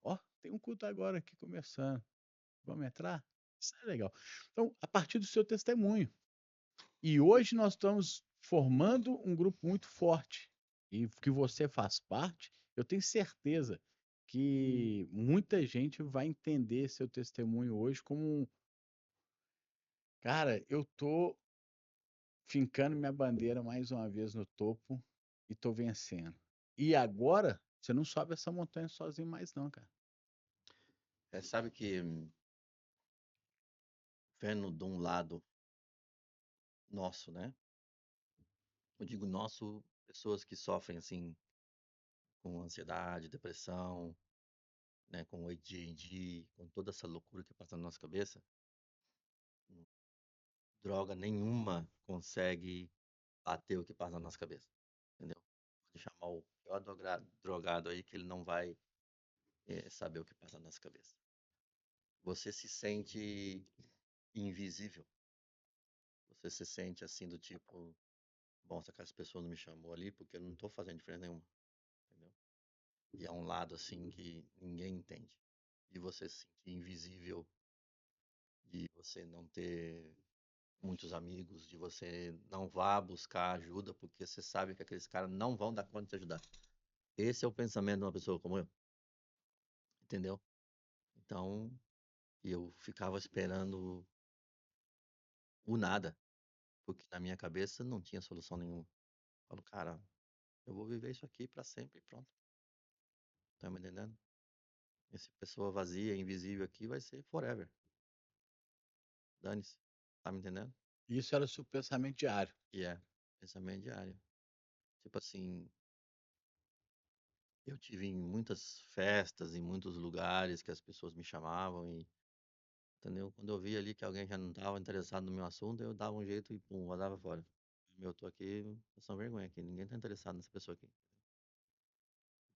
Ó, tem um culto agora aqui começando. Vamos entrar? Isso é legal. Então, a partir do seu testemunho. E hoje nós estamos formando um grupo muito forte. E que você faz parte, eu tenho certeza que muita gente vai entender seu testemunho hoje como, cara, eu tô fincando minha bandeira mais uma vez no topo e tô vencendo. E agora, você não sobe essa montanha sozinho mais não, cara. Sabe que, vendo de um lado nosso, né? Eu digo nosso, pessoas que sofrem assim com ansiedade, depressão, né, com o ADHD, com toda essa loucura que passa na nossa cabeça, droga nenhuma consegue bater o que passa na nossa cabeça, entendeu? Pode chamar o pior drogado aí que ele não vai saber o que passa na nossa cabeça. Você se sente invisível. Você se sente assim do tipo, bom, se aquelas pessoas não me chamou ali porque eu não tô fazendo diferença nenhuma, entendeu? E é um lado assim que ninguém entende. De você se sentir invisível, de você não ter muitos amigos, de você não vá buscar ajuda porque você sabe que aqueles caras não vão dar conta de te ajudar. Esse é o pensamento de uma pessoa como eu, entendeu? Então, eu ficava esperando o nada, porque na minha cabeça não tinha solução nenhuma. Eu falo, cara, eu vou viver isso aqui pra sempre e pronto. Tá me entendendo? Essa pessoa vazia, invisível aqui vai ser forever. Dane-se. Tá me entendendo? Isso era o seu pensamento diário. E é, pensamento diário. Tipo assim, eu tive em muitas festas, em muitos lugares que as pessoas me chamavam e, entendeu? Quando eu via ali que alguém já não estava interessado no meu assunto, eu dava um jeito e pum, rodava fora. Eu tô aqui, passando vergonha aqui, ninguém tá interessado nessa pessoa aqui.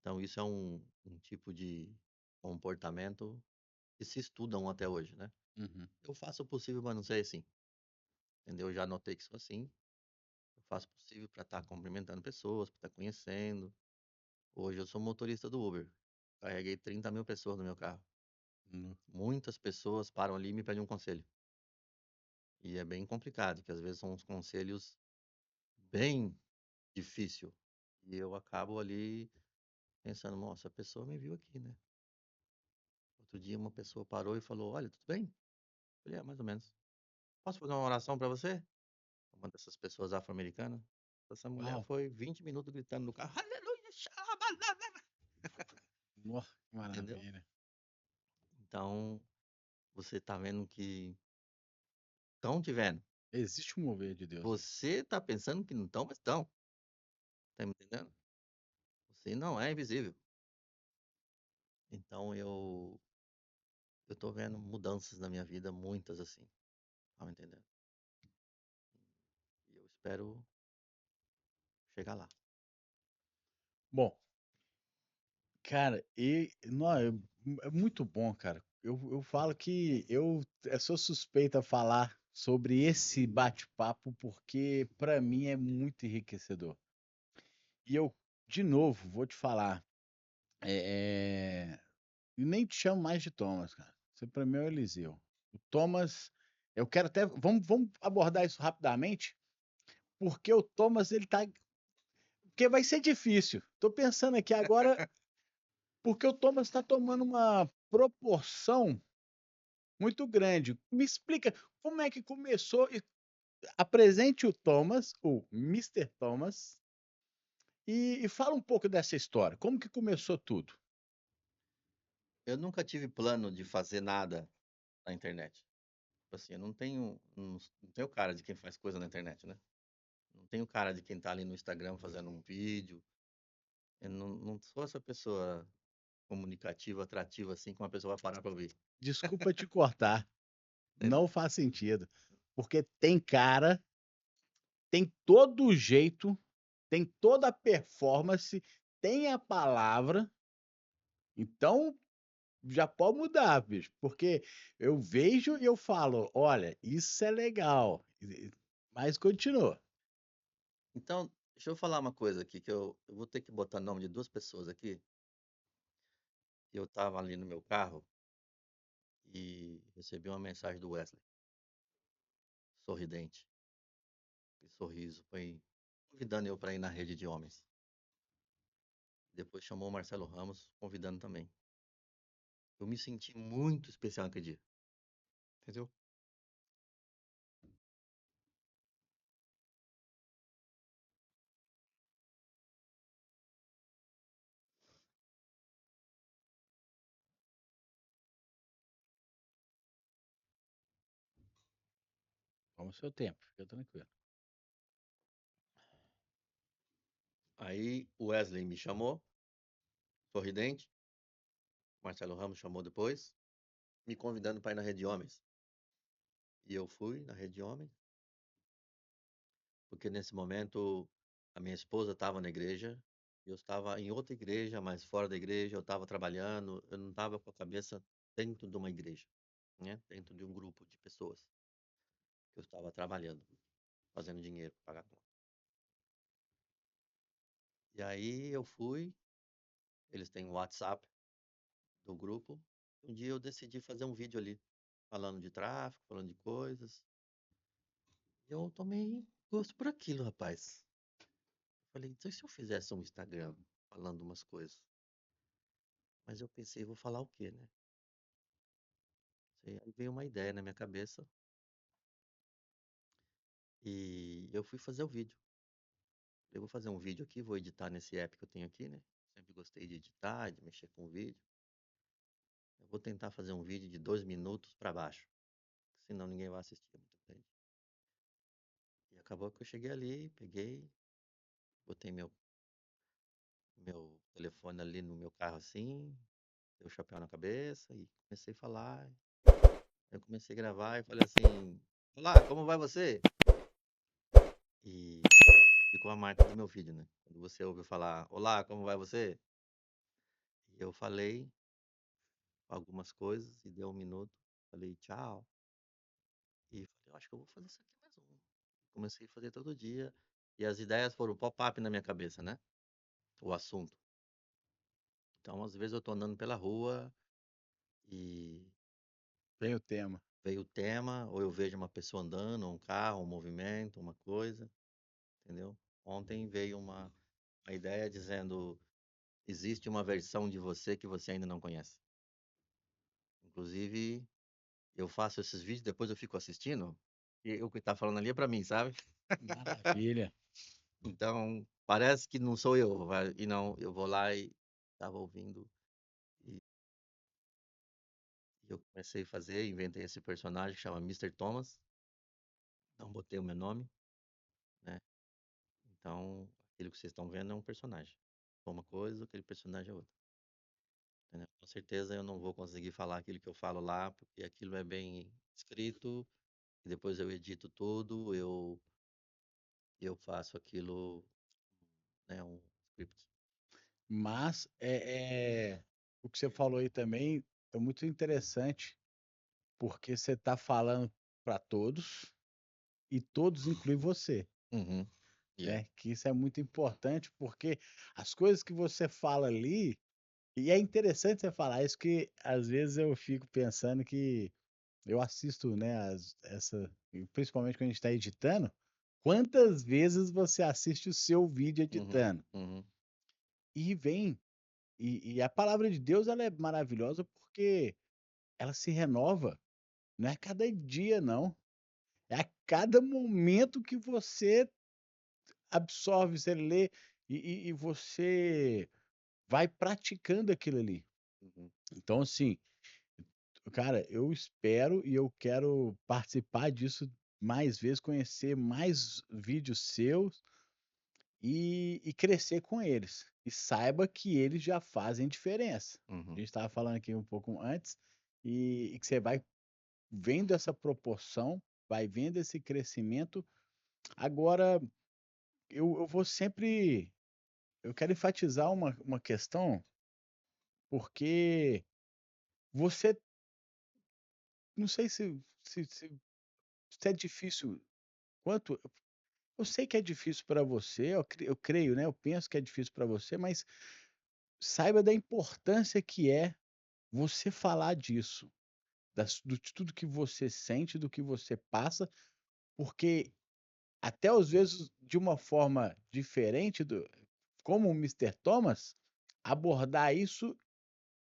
Então isso é um tipo de comportamento que se estudam até hoje, né? Uhum. Eu faço o possível para não ser assim, entendeu? Eu já notei que sou assim, eu faço o possível para estar cumprimentando pessoas, para estar conhecendo. Hoje eu sou motorista do Uber. Carreguei 30.000 pessoas no meu carro. Hum. Muitas pessoas param ali e me pedem um conselho. E é bem complicado, que às vezes são uns conselhos bem difícil. E eu acabo ali pensando, nossa, a pessoa me viu aqui, né? Outro dia uma pessoa parou e falou, olha, tudo bem? Eu falei, mais ou menos. Posso fazer uma oração para você? Uma dessas pessoas afro-americanas. Essa mulher Uau! foi 20 minutos gritando no carro, aleluia, xalabala. Nó, que entendeu? maravilha. Então, você tá vendo que estão te vendo. Existe um mover de Deus aí. Você tá pensando que não estão, mas estão. Tá me entendendo? Você não é invisível. Então, eu tô vendo mudanças na minha vida, muitas assim, tá me entendendo? E eu espero chegar lá. Bom, cara, não, é muito bom, cara. Eu falo que eu sou suspeito a falar sobre esse bate-papo porque para mim é muito enriquecedor. E eu, de novo, vou te falar, e nem te chamo mais de Thomas, cara. Você para mim é o Eliseu. O Thomas, eu quero até, vamos abordar isso rapidamente, porque o Thomas ele tá, porque vai ser difícil. Tô pensando aqui agora, porque o Thomas está tomando uma proporção muito grande. Me explica como é que começou e apresente o Thomas, o Mister Thomas, e fala um pouco dessa história. Como que começou tudo? Eu nunca tive plano de fazer nada na internet. Tipo assim, eu não tenho cara de quem faz coisa na internet, né? Não tenho cara de quem tá ali no Instagram fazendo um vídeo. Eu não sou essa pessoa comunicativa, atrativa, assim, que uma pessoa vai parar pra ouvir. Desculpa te cortar, Entendeu? não faz sentido. Porque tem cara, tem todo o jeito, tem toda a performance, tem a palavra, então já pode mudar, bicho, porque eu vejo e eu falo, olha, isso é legal, mas continua. Então, deixa eu falar uma coisa aqui, que eu vou ter que botar nome de duas pessoas aqui. Eu tava ali no meu carro e recebi uma mensagem do Wesley, sorridente. Que sorriso, foi convidando eu para ir na rede de homens. Depois chamou o Marcelo Ramos, convidando também. Eu me senti muito especial naquele dia, entendeu? Toma o seu tempo, fica tranquilo. Aí o Wesley me chamou, sorridente. Marcelo Ramos chamou depois, me convidando para ir na rede de homens. E eu fui na rede de homens, porque nesse momento a minha esposa estava na igreja, eu estava em outra igreja, mas fora da igreja, eu estava trabalhando, eu não estava com a cabeça dentro de uma igreja, né? Dentro de um grupo de pessoas. Eu estava trabalhando, fazendo dinheiro para pagar conta. E aí eu fui, eles têm o WhatsApp do grupo. Um dia eu decidi fazer um vídeo ali, falando de tráfico, falando de coisas. E eu tomei gosto por aquilo, rapaz. Falei, então e se eu fizesse um Instagram falando umas coisas? Mas eu pensei, vou falar o quê, né? Aí veio uma ideia na minha cabeça e eu fui fazer o vídeo. Eu vou fazer um vídeo aqui, vou editar nesse app que eu tenho aqui, né? Sempre gostei de editar, de mexer com vídeo. Eu vou tentar fazer um vídeo de 2 minutos para baixo, senão ninguém vai assistir, é muito grande. E acabou que eu cheguei ali, peguei, botei meu telefone ali no meu carro assim, dei o chapéu na cabeça e comecei a falar. Eu comecei a gravar e falei assim: Olá, como vai você? E ficou a marca do meu vídeo, né? Quando você ouve falar: Olá, como vai você? E eu falei algumas coisas e deu 1 minuto, falei tchau. E falei: Eu acho que eu vou fazer isso aqui mais um. Comecei a fazer todo dia. E as ideias foram pop-up na minha cabeça, né? O assunto. Então, às vezes eu tô andando pela rua e Tem o tema. veio o tema, ou eu vejo uma pessoa andando, um carro, um movimento, uma coisa, entendeu? Ontem veio uma ideia dizendo: existe uma versão de você que você ainda não conhece. Inclusive, eu faço esses vídeos, depois eu fico assistindo, e o que tá falando ali é pra mim, sabe? Maravilha. Então, parece que não sou eu, e não, eu vou lá e tava ouvindo. Eu comecei a fazer, inventei esse personagem que chama Mister Thomas, não botei o meu nome, né? Então, aquilo que vocês estão vendo é um personagem. Sou uma coisa, aquele personagem é outra. Entendeu? Com certeza eu não vou conseguir falar aquilo que eu falo lá, porque aquilo é bem escrito, e depois eu edito tudo, eu faço aquilo, né, um script. Mas o que você falou aí também é muito interessante, porque você está falando para todos e todos incluem você, Uhum. Yeah. né? Que isso é muito importante, porque as coisas que você fala ali, e é interessante você falar isso, que às vezes eu fico pensando que eu assisto, né, e principalmente quando a gente está editando, quantas vezes você assiste o seu vídeo Uhum. editando? Uhum. E vem, e a palavra de Deus ela é maravilhosa porque ela se renova, não é a cada dia não, é a cada momento que você absorve, você lê e você vai praticando aquilo ali. Uhum. Então assim, cara, eu espero e eu quero participar disso mais vezes, conhecer mais vídeos seus e crescer com eles. E saiba que eles já fazem diferença. A Uhum. gente estava falando aqui um pouco antes, e que você vai vendo essa proporção, vai vendo esse crescimento. Agora, eu vou sempre. Eu quero enfatizar uma questão, porque você. Não sei se é difícil. Quanto. Eu sei que é difícil para você, eu creio, né? Eu penso que é difícil para você, mas saiba da importância que é você falar disso, de tudo que você sente, do que você passa, porque até às vezes de uma forma diferente, como o Mister Thomas, abordar isso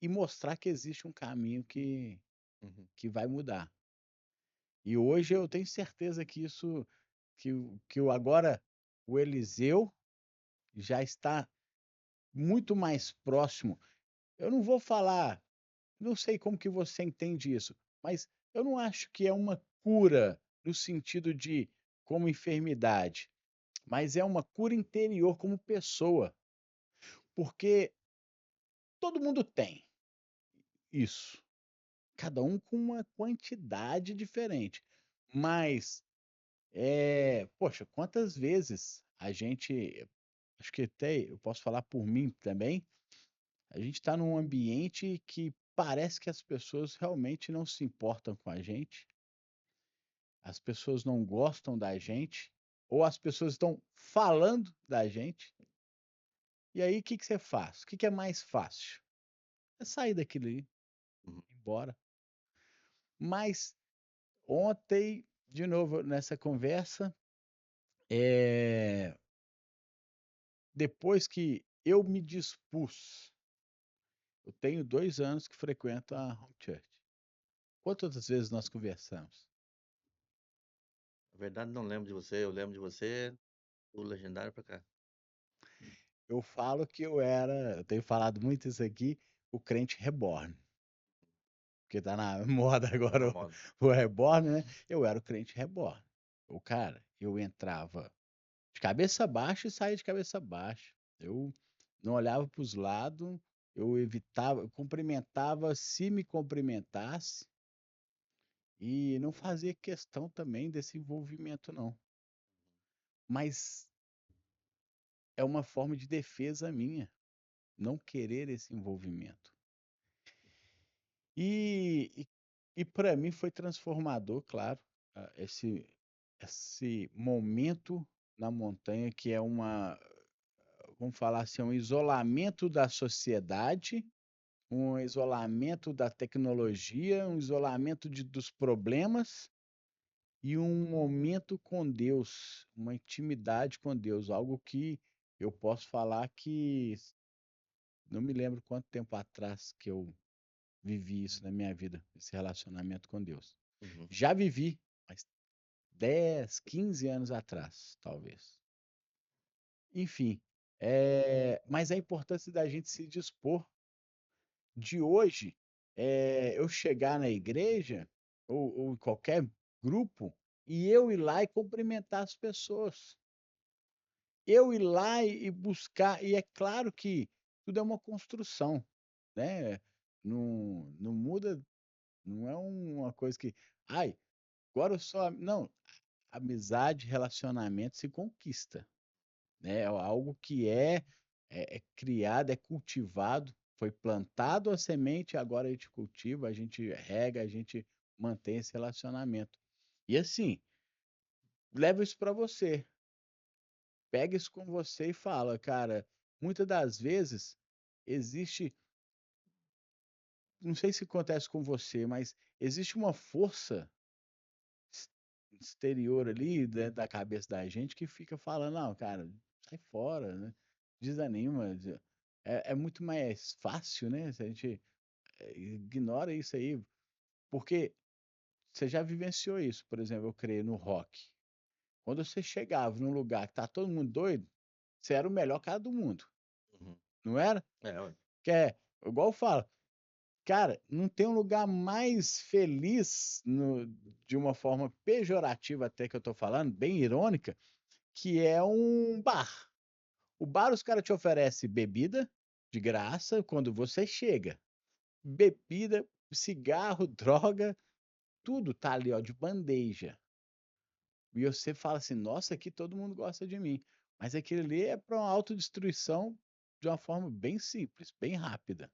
e mostrar que existe um caminho Uhum. que vai mudar. E hoje eu tenho certeza que isso, agora o Eliseu já está muito mais próximo. Eu não vou falar, não sei como que você entende isso, mas eu não acho que é uma cura no sentido de como enfermidade, mas é uma cura interior como pessoa, porque todo mundo tem isso, cada um com uma quantidade diferente. Mas, poxa, quantas vezes a gente, acho que até eu posso falar por mim também, a gente está num ambiente que parece que as pessoas realmente não se importam com a gente, as pessoas não gostam da gente, ou as pessoas estão falando da gente. E aí, o que que você faz? O que que é mais fácil? É sair daquilo ali, ir Uhum. embora. Mas ontem, de novo, nessa conversa, depois que eu me dispus, eu tenho 2 anos que frequento a Home Church. Quantas vezes nós conversamos? Na verdade, não lembro de você, eu lembro de você do Legendário pra cá. Eu falo que eu tenho falado muito isso aqui, o crente reborn, porque tá na moda Tá na agora moda. o reborn, né? Eu era o crente reborn. O cara, eu entrava de cabeça baixa e saía de cabeça baixa. Eu não olhava para os lados, eu evitava, eu cumprimentava se me cumprimentasse e não fazia questão também desse envolvimento, não. Mas é uma forma de defesa minha, não querer esse envolvimento. E, e para mim foi transformador, claro, esse momento na montanha que é vamos falar assim, um isolamento da sociedade, um isolamento da tecnologia, um isolamento dos problemas e um momento com Deus, uma intimidade com Deus, algo que eu posso falar que não me lembro quanto tempo atrás que eu vivi isso na minha vida, esse relacionamento com Deus. Uhum. Já vivi, mas 10, 15 anos atrás, talvez. Enfim, mas a importância da gente se dispor de hoje eu chegar na igreja ou em qualquer grupo e eu ir lá e cumprimentar as pessoas. Eu ir lá e buscar e é claro que tudo é uma construção, né, não muda, não é uma coisa que: "Ai, agora eu sou a", não, amizade, relacionamento se conquista, né, é algo que é criado, é cultivado, foi plantado a semente, agora a gente cultiva, a gente rega, a gente mantém esse relacionamento. E assim, leva isso para você, pega isso com você e fala: "Cara, muitas das vezes existe", não sei se acontece com você, mas existe uma força ex exterior ali dentro da cabeça da gente que fica falando: "Não, cara, sai fora, né, desanima, é muito mais fácil, né, se a gente, ignora isso aí", porque você já vivenciou isso, por exemplo, eu creio no rock. Quando você chegava num lugar que tá todo mundo doido, você era o melhor cara do mundo, Uhum. não era? É, ué. Que é igual eu falo, cara, não tem um lugar mais feliz de uma forma pejorativa até que eu tô falando, bem irônica, que é um bar. O bar os caras te oferecem bebida de graça quando você chega. Bebida, cigarro, droga, tudo tá ali, ó, de bandeja. E você fala assim: "Nossa, aqui todo mundo gosta de mim". Mas aquilo ali é para uma autodestruição de uma forma bem simples, bem rápida.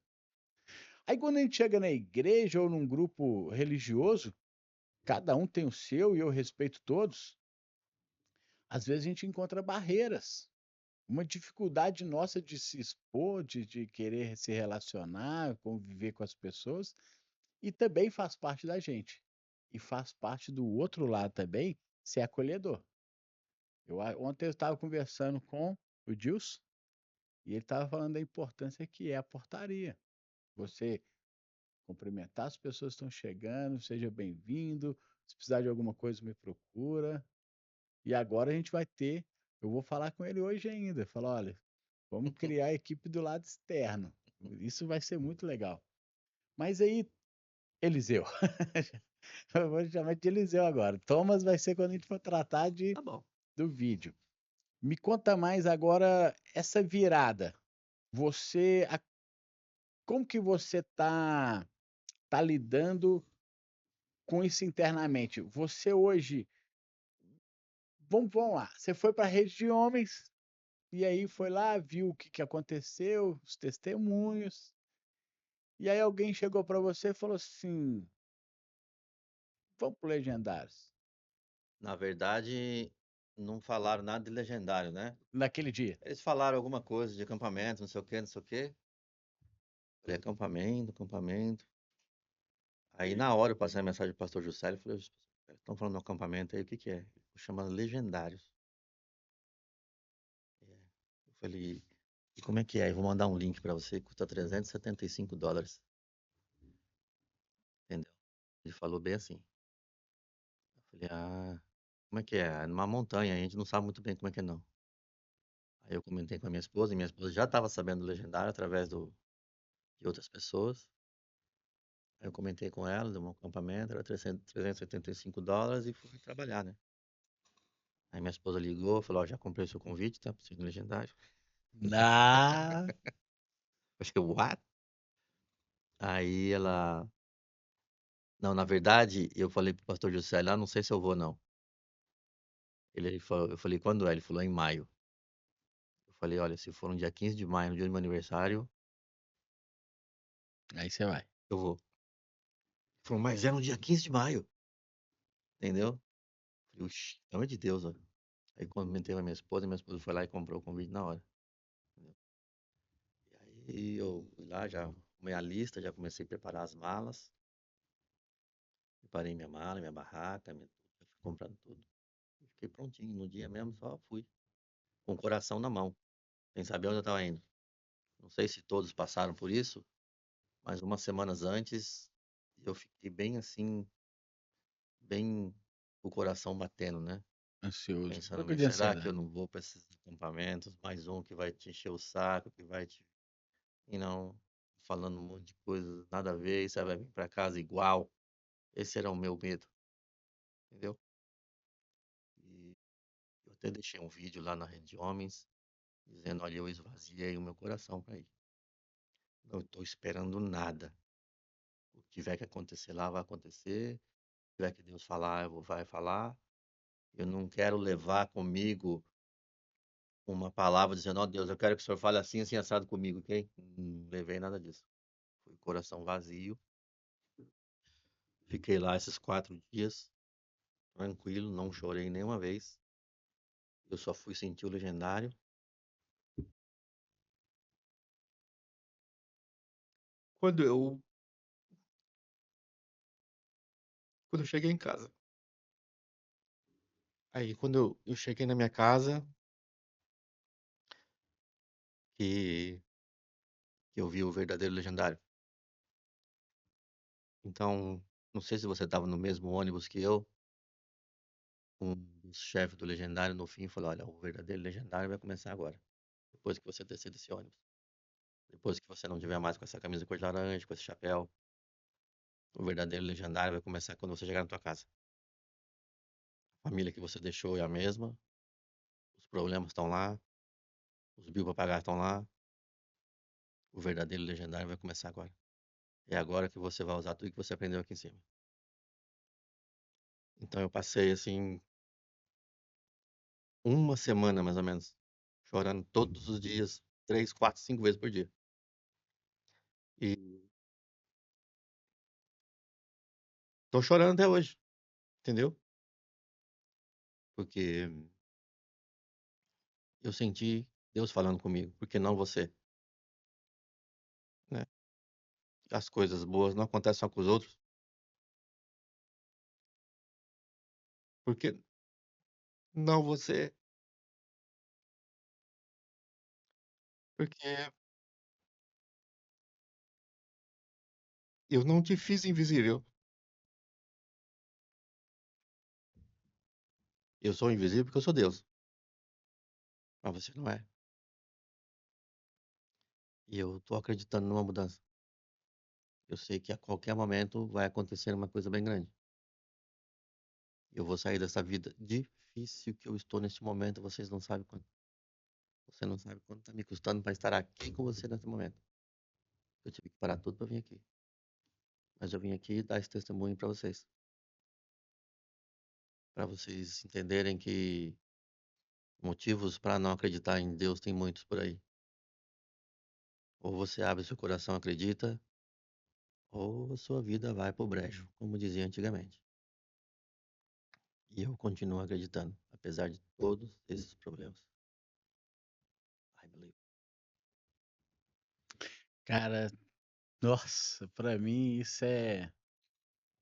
Aí quando a gente chega na igreja ou num grupo religioso, cada um tem o seu e eu respeito todos, às vezes a gente encontra barreiras, uma dificuldade nossa de se expor, de querer se relacionar, conviver com as pessoas, e também faz parte da gente. E faz parte do outro lado também ser acolhedor. Ontem eu estava conversando com o Dilson e ele estava falando da importância que é a portaria. Você cumprimentar as pessoas que estão chegando, seja bem-vindo, se precisar de alguma coisa me procura. E agora a gente vai ter, eu vou falar com ele hoje ainda, falar: "Olha, vamos criar a equipe do lado externo, isso vai ser muito legal". Mas aí, Eliseu, eu vou chamar de Eliseu agora, Thomas vai ser quando a gente for tratar Tá bom. do vídeo. Me conta mais agora essa virada, você a como que você tá lidando com isso internamente? Você hoje, vamos lá, você foi para a rede de homens, e aí foi lá, viu o que que aconteceu, os testemunhos, e aí alguém chegou para você e falou assim: "Vamos para o Legendários", Na verdade, não falaram nada de legendário, né. naquele dia. Eles falaram alguma coisa de acampamento, não sei o quê, não sei o quê. Falei: "Acampamento, acampamento". Aí na hora eu passei a mensagem para o pastor Juscelio, falei: "Estão falando do acampamento aí, o que que é?" Chama Legendários. É. Eu falei: "E como é que é? Eu vou mandar um link para você, custa $375", entendeu. Ele falou bem assim. Eu falei: "Ah, como é que é?" "É numa montanha, a gente não sabe muito bem como é que é não". Aí eu comentei com a minha esposa, e minha esposa já estava sabendo do Legendário através de outras pessoas. Aí eu comentei com ela, deu um acampamento, era $375 e fui trabalhar, né. Aí minha esposa ligou, falou: "Ó, já comprei o seu convite, tá, para o no Legendário". Ah, Eu falei: "What?". Aí ela: "Não, na verdade, eu falei para o pastor Juscelio: 'Ah, não sei se eu vou não'". Ele falou, eu falei: "Quando é?". Ele falou: "É em maio". Eu falei: "Olha, se for no dia 15 de maio, no dia do meu aniversário, aí você vai. eu vou". Ele falou: "Mas é no dia 15 de maio", entendeu. Eu falei: "Oxe, pelo amor de Deus, ó". Aí comentei com a minha esposa foi lá e comprou o convite na hora, entendeu. E aí eu fui lá, já arrumei a lista, já comecei a preparar as malas, preparei minha mala, minha barraca, minha tudo, já fui comprando tudo. E fiquei prontinho, no dia mesmo só fui, com o coração na mão, sem saber onde eu estava indo. Não sei se todos passaram por isso, mas umas semanas antes eu fiquei bem assim, bem o coração batendo, né, Ansioso, um pensando: pouco "Mas de será que eu ansiedade. não vou para esses acampamentos, mais um que vai te encher o saco, que vai te", e não. falando um monte de coisas nada a ver, e você vai vir para casa igual. Esse era o meu medo, entendeu? E eu até deixei um vídeo lá na Rede de Homens, dizendo: olha, eu esvaziei o meu coração para ir. Não estou esperando nada. O que tiver que acontecer lá, vai acontecer. Se tiver que Deus falar, vai falar. Eu não quero levar comigo uma palavra dizendo: ó Deus, eu quero que o Senhor fale assim, assim, assado comigo, ok? Não levei nada disso. Fui coração vazio. Fiquei lá esses 4 dias, tranquilo, não chorei nenhuma vez. Eu só fui sentir o legendário. Quando eu, quando eu cheguei em casa. Aí, quando eu cheguei na minha casa, que, que eu vi o verdadeiro legendário. Então, não sei se você estava no mesmo ônibus que eu. Um dos chefes do legendário no fim falou: olha, o verdadeiro legendário vai começar agora. Depois que você descer desse ônibus. Depois que você não tiver mais com essa camisa cor de laranja, com esse chapéu. O verdadeiro legendário vai começar quando você chegar na tua casa. A família que você deixou é a mesma. Os problemas estão lá. Os bills para pagar estão lá. O verdadeiro legendário vai começar agora. É agora que você vai usar tudo que você aprendeu aqui em cima. Então eu passei assim uma semana mais ou menos, chorando todos os dias, 3, 4, 5 vezes por dia. E tô chorando até hoje, entendeu? Porque eu senti Deus falando comigo, porque não você, né? As coisas boas não acontecem só com os outros, porque não você, porque eu não te fiz invisível. Eu sou invisível porque eu sou Deus, mas você não é. E eu tô acreditando numa mudança. Eu sei que a qualquer momento vai acontecer uma coisa bem grande. Eu vou sair dessa vida difícil que eu estou neste momento, vocês não sabem quanto. Você não sabe quanto tá me custando para estar aqui com você nesse momento. Eu tive que parar tudo para vir aqui. Mas eu vim aqui dar esse testemunho para vocês entenderem que motivos para não acreditar em Deus tem muitos por aí. Ou você abre seu coração, e acredita, ou a sua vida vai pro brejo, como dizia antigamente. E eu continuo acreditando, apesar de todos esses problemas. I believe. Cara, nossa, pra mim isso é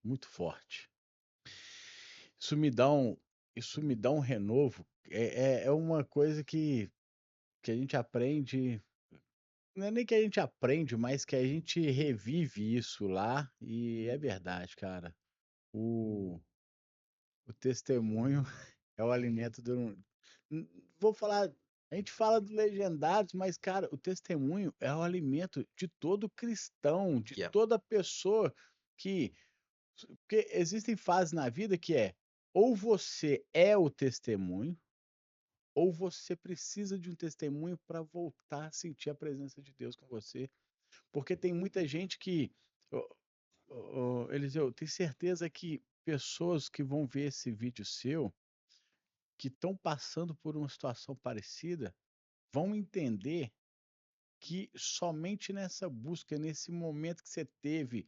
muito forte. Isso me dá um, isso me dá um renovo. É uma coisa que a gente aprende, não é nem que a gente aprende, mas que a gente revive isso lá, e é verdade, cara. O, o testemunho é o alimento do. Vou falar, a gente fala do legendários, mas, cara, o testemunho é o alimento de todo cristão, de Yeah. toda pessoa que. Porque existem fases na vida que é ou você é o testemunho, ou você precisa de um testemunho para voltar a sentir a presença de Deus com você. Porque tem muita gente que. Eliseu, tenho certeza que pessoas que vão ver esse vídeo seu, que estão passando por uma situação parecida, vão entender que somente nessa busca, nesse momento que você teve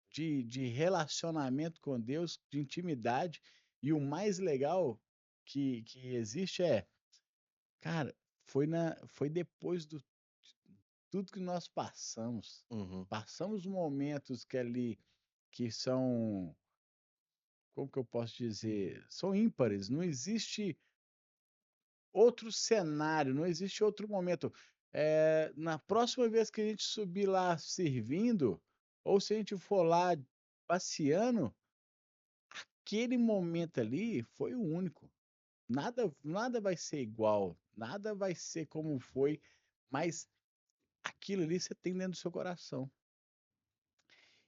de relacionamento com Deus, de intimidade, e o mais legal que existe é, cara, foi depois do tudo que nós passamos. Uhum. Passamos momentos que ali que são, como que eu posso dizer, são ímpares. Não existe outro cenário, não existe outro momento. Na próxima vez que a gente subir lá servindo, ou se a gente for lá passeando, aquele momento ali foi o único. Nada vai ser igual, nada vai ser como foi, mas aquilo ali você tem dentro do seu coração.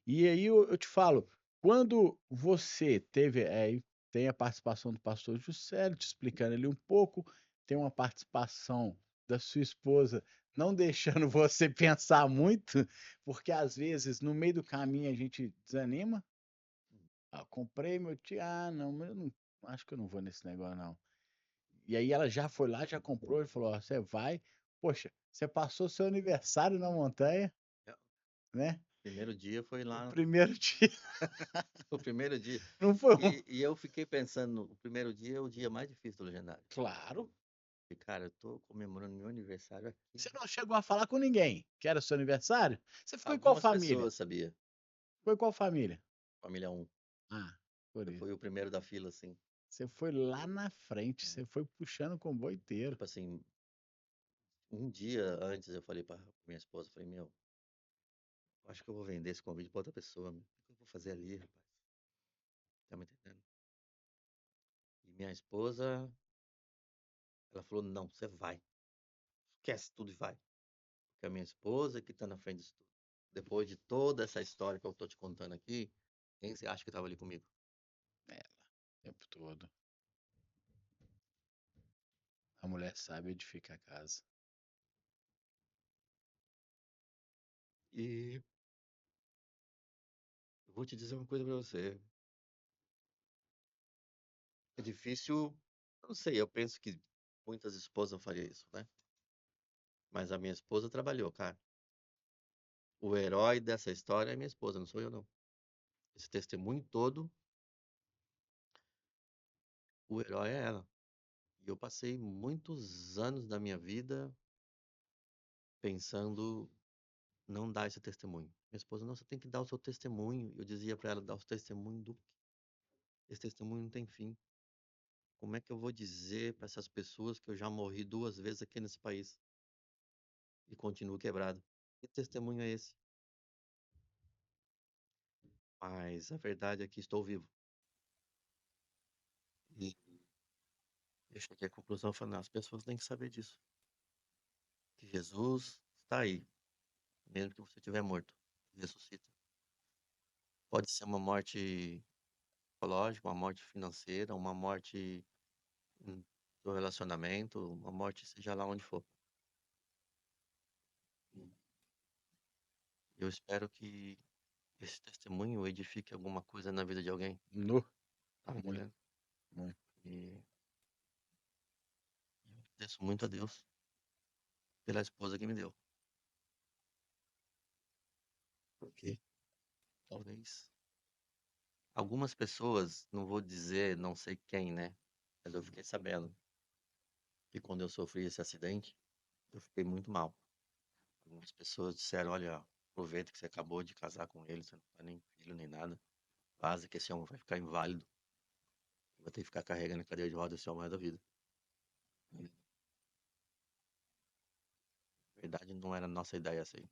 E aí eu te falo, quando você teve, aí tem a participação do pastor Juscelio te explicando ali um pouco, tem uma participação da sua esposa não deixando você pensar muito, porque às vezes no meio do caminho a gente desanima. Ah, comprei meu tio, ah, não, mas eu não, acho que eu não vou nesse negócio não. E aí ela já foi lá, já comprou e falou, ó, você vai, poxa, você passou seu aniversário na montanha, É, né? primeiro dia foi O lá, primeiro dia, o primeiro dia. não foi um... E eu fiquei pensando, o primeiro dia é o dia mais difícil do Legendário. Claro. E, cara, eu tô comemorando meu aniversário aqui. Você não chegou a falar com ninguém que era seu aniversário? Você ficou em qual Algumas família? pessoas, sabia? Ficou em qual família? Família um. Ah, por Eu isso. fui o primeiro da fila, assim. Você foi lá na frente, você foi puxando o comboio inteiro. Tipo assim, um dia antes eu falei pra minha esposa, falei, meu, acho que eu vou vender esse convite pra outra pessoa, meu. O que eu vou fazer ali, rapaz? Tá me entendendo? E minha esposa, ela falou, não, você vai. Esquece tudo e vai. Porque a minha esposa que tá na frente disso tudo. Depois de toda essa história que eu tô te contando aqui, quem você acha que tava ali comigo? Ela, o tempo todo. A mulher sabe edificar a casa. E eu vou te dizer uma coisa pra você. É difícil, eu não sei, eu penso que muitas esposas fariam isso, né? Mas a minha esposa trabalhou, cara. O herói dessa história é minha esposa, não sou eu, não. Esse testemunho todo, o herói é ela. E eu passei muitos anos da minha vida pensando não dar esse testemunho. Minha esposa, não, você tem que dar o seu testemunho. Eu dizia pra ela, dar o testemunho do quê? Esse testemunho não tem fim. Como é que eu vou dizer para essas pessoas que eu já morri 2 vezes aqui nesse país e continuo quebrado? Que testemunho é esse? Mas a verdade é que estou vivo. E eu cheguei à conclusão, falando, as pessoas têm que saber disso. Que Jesus está aí, mesmo que você estiver morto. Ressuscita. Pode ser uma morte psicológica, uma morte financeira, uma morte do relacionamento, uma morte seja lá onde for. Eu espero que esse testemunho edifique alguma coisa na vida de alguém. No, Tá me muito, entendendo? muito. E eu agradeço muito a Deus pela esposa que me deu. Porque talvez algumas pessoas, não vou dizer não sei quem, né? Mas eu fiquei sabendo que quando eu sofri esse acidente, eu fiquei muito mal. Algumas pessoas disseram, olha, aproveita que você acabou de casar com ele, você não tá nem filho nem nada. Vaza que esse homem vai ficar inválido. Vai ter que ficar carregando a cadeira de rodas esse homem da vida. Na verdade, não era nossa ideia essa aí.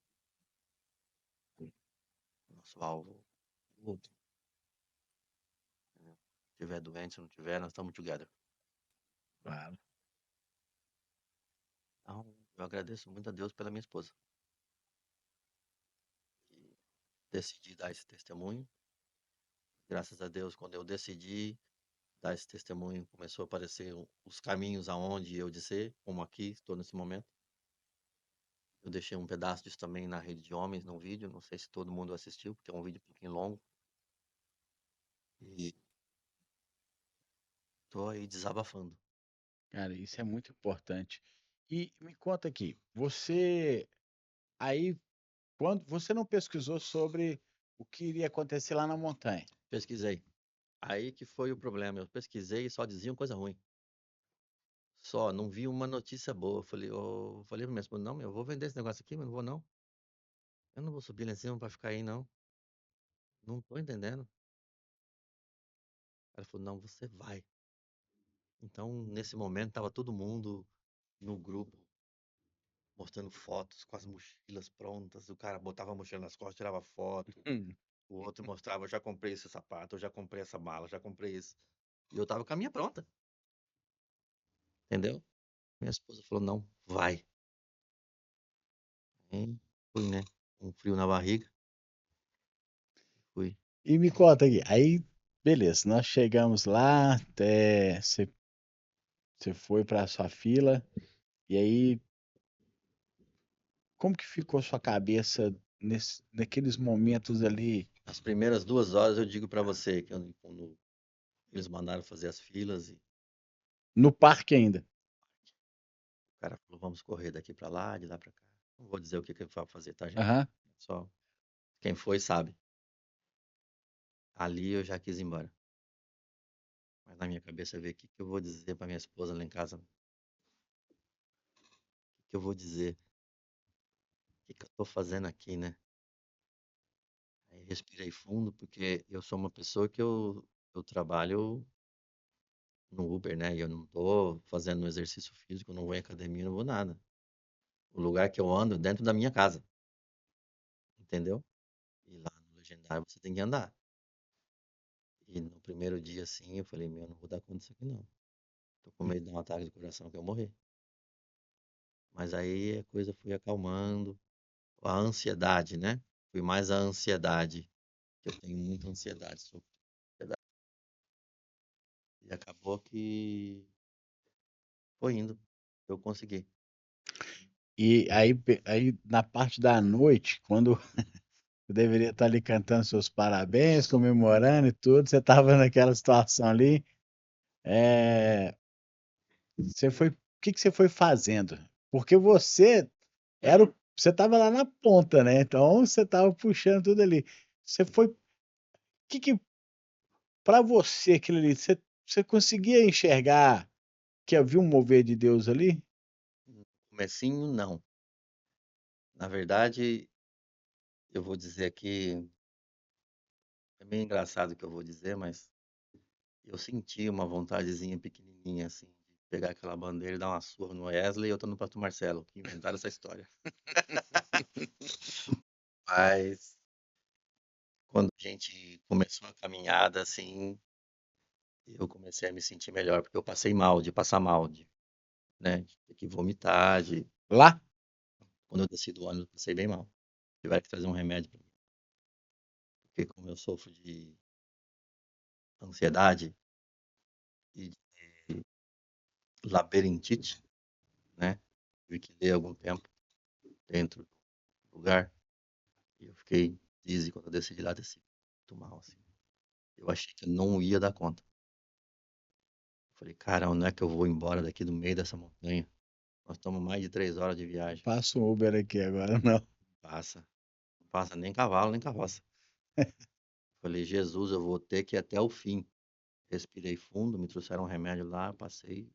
Nosso alvo, o outro. Entendeu? Se tiver doente, se não tiver, nós estamos together. Claro. Então, eu agradeço muito a Deus pela minha esposa. Que decidi dar esse testemunho. Graças a Deus, quando eu decidi dar esse testemunho, começou a aparecer os caminhos aonde eu de ser, como aqui, estou nesse momento. Eu deixei um pedaço disso também na rede de homens, num vídeo. Não sei se todo mundo assistiu, porque é um vídeo um pouquinho longo. E tô aí desabafando. Cara, isso é muito importante. E me conta aqui, você aí, quando você não pesquisou sobre o que iria acontecer lá na montanha? Pesquisei. Aí que foi o problema. Eu pesquisei e só diziam coisa ruim. Só, não vi uma notícia boa. Falei pra minha esposa, não, meu, eu vou vender esse negócio aqui, mas não vou não. Eu não vou subir lá em cima pra ficar aí, não. Não tô entendendo. Ela falou, não, você vai. Então, nesse momento, tava todo mundo no grupo, mostrando fotos com as mochilas prontas. O cara botava a mochila nas costas, tirava foto. Hum. O outro mostrava, eu já comprei esse sapato, eu já comprei essa mala, já comprei isso. E eu tava com a minha pronta, entendeu? Minha esposa falou, não, vai. Aí fui, né? Um frio na barriga. Fui. E me conta aqui, aí, beleza, nós chegamos lá, até você foi para sua fila, e aí, como que ficou sua cabeça naqueles momentos ali, As primeiras 2 horas eu digo pra você que quando eles mandaram fazer as filas e no parque ainda? o cara falou, vamos correr daqui pra lá, de lá pra cá. Não vou dizer o que que ele vai fazer, tá, gente? Aham. Só quem foi sabe. Ali eu já quis ir embora. Mas na minha cabeça veio, o que que eu vou dizer pra minha esposa lá em casa? O que que eu vou dizer? O que que eu tô fazendo aqui, né? Aí respirei fundo, porque eu sou uma pessoa que eu trabalho no Uber, né? E eu não tô fazendo um exercício físico, eu não vou em academia, não vou nada. O lugar que eu ando é dentro da minha casa, entendeu? E lá no Legendário você tem que andar. E no primeiro dia, assim, eu falei, meu, não vou dar conta disso aqui não. Tô com medo de dar um ataque de coração que eu morrer. Mas aí a coisa foi acalmando. A ansiedade, né? Foi mais a ansiedade, que eu tenho muita ansiedade sobre ansiedade. E acabou que foi indo. Eu consegui. E aí na parte da noite, quando eu deveria estar ali cantando seus parabéns, comemorando e tudo, você estava naquela situação ali, é, o que que você foi fazendo? Porque você estava lá na ponta, né? Então você estava puxando tudo ali. O que para você aquilo ali, você conseguia enxergar que havia um mover de Deus ali? No comecinho, não. Na verdade, eu vou dizer aqui, é bem engraçado o que eu vou dizer, mas eu senti uma vontadezinha pequenininha, assim, de pegar aquela bandeira e dar uma surra no Wesley e eu tô no Pastor Marcelo, que inventaram essa história. Mas quando a gente começou a caminhada, assim, eu comecei a me sentir melhor, porque eu passei mal, de passar mal, né, de ter que vomitar, Lá? quando eu desci do ônibus, eu passei bem mal. Tiveram que trazer um remédio pra mim, porque como eu sofro de ansiedade e de labirintite, né, tive que ler algum tempo dentro do lugar, e eu fiquei dizzy quando eu desci de lá, desci muito mal, assim. Eu achei que eu não ia dar conta. Eu falei, cara, onde é que eu vou embora daqui do meio dessa montanha? Nós estamos mais de 3 horas de viagem. Passa um Uber aqui agora, não. Passa, não passa nem cavalo, nem carroça. Falei, Jesus, eu vou ter que ir até o fim. Respirei fundo, me trouxeram um remédio lá, passei.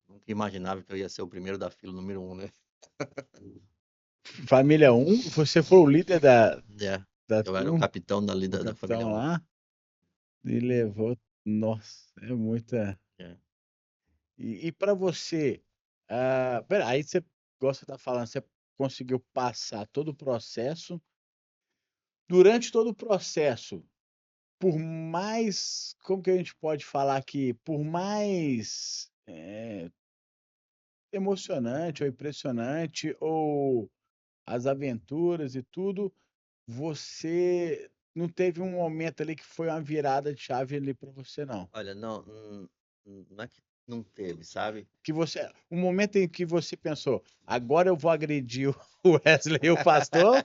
Nunca imaginava que eu ia ser o primeiro da fila, número um, né? Família um, você foi o líder É, da eu era o turma, capitão dali o da família capitão um. lá, e levou. Nossa, é muita. É. E para você, pera, aí você gosta de estar falando, você conseguiu passar todo o processo. Durante todo o processo, por mais, como que a gente pode falar aqui, por mais emocionante ou impressionante, ou as aventuras e tudo, você não teve um momento ali que foi uma virada de chave ali para você, não. Olha, não, não é que não teve, sabe? Um momento em que você pensou, agora eu vou agredir o Wesley e o pastor,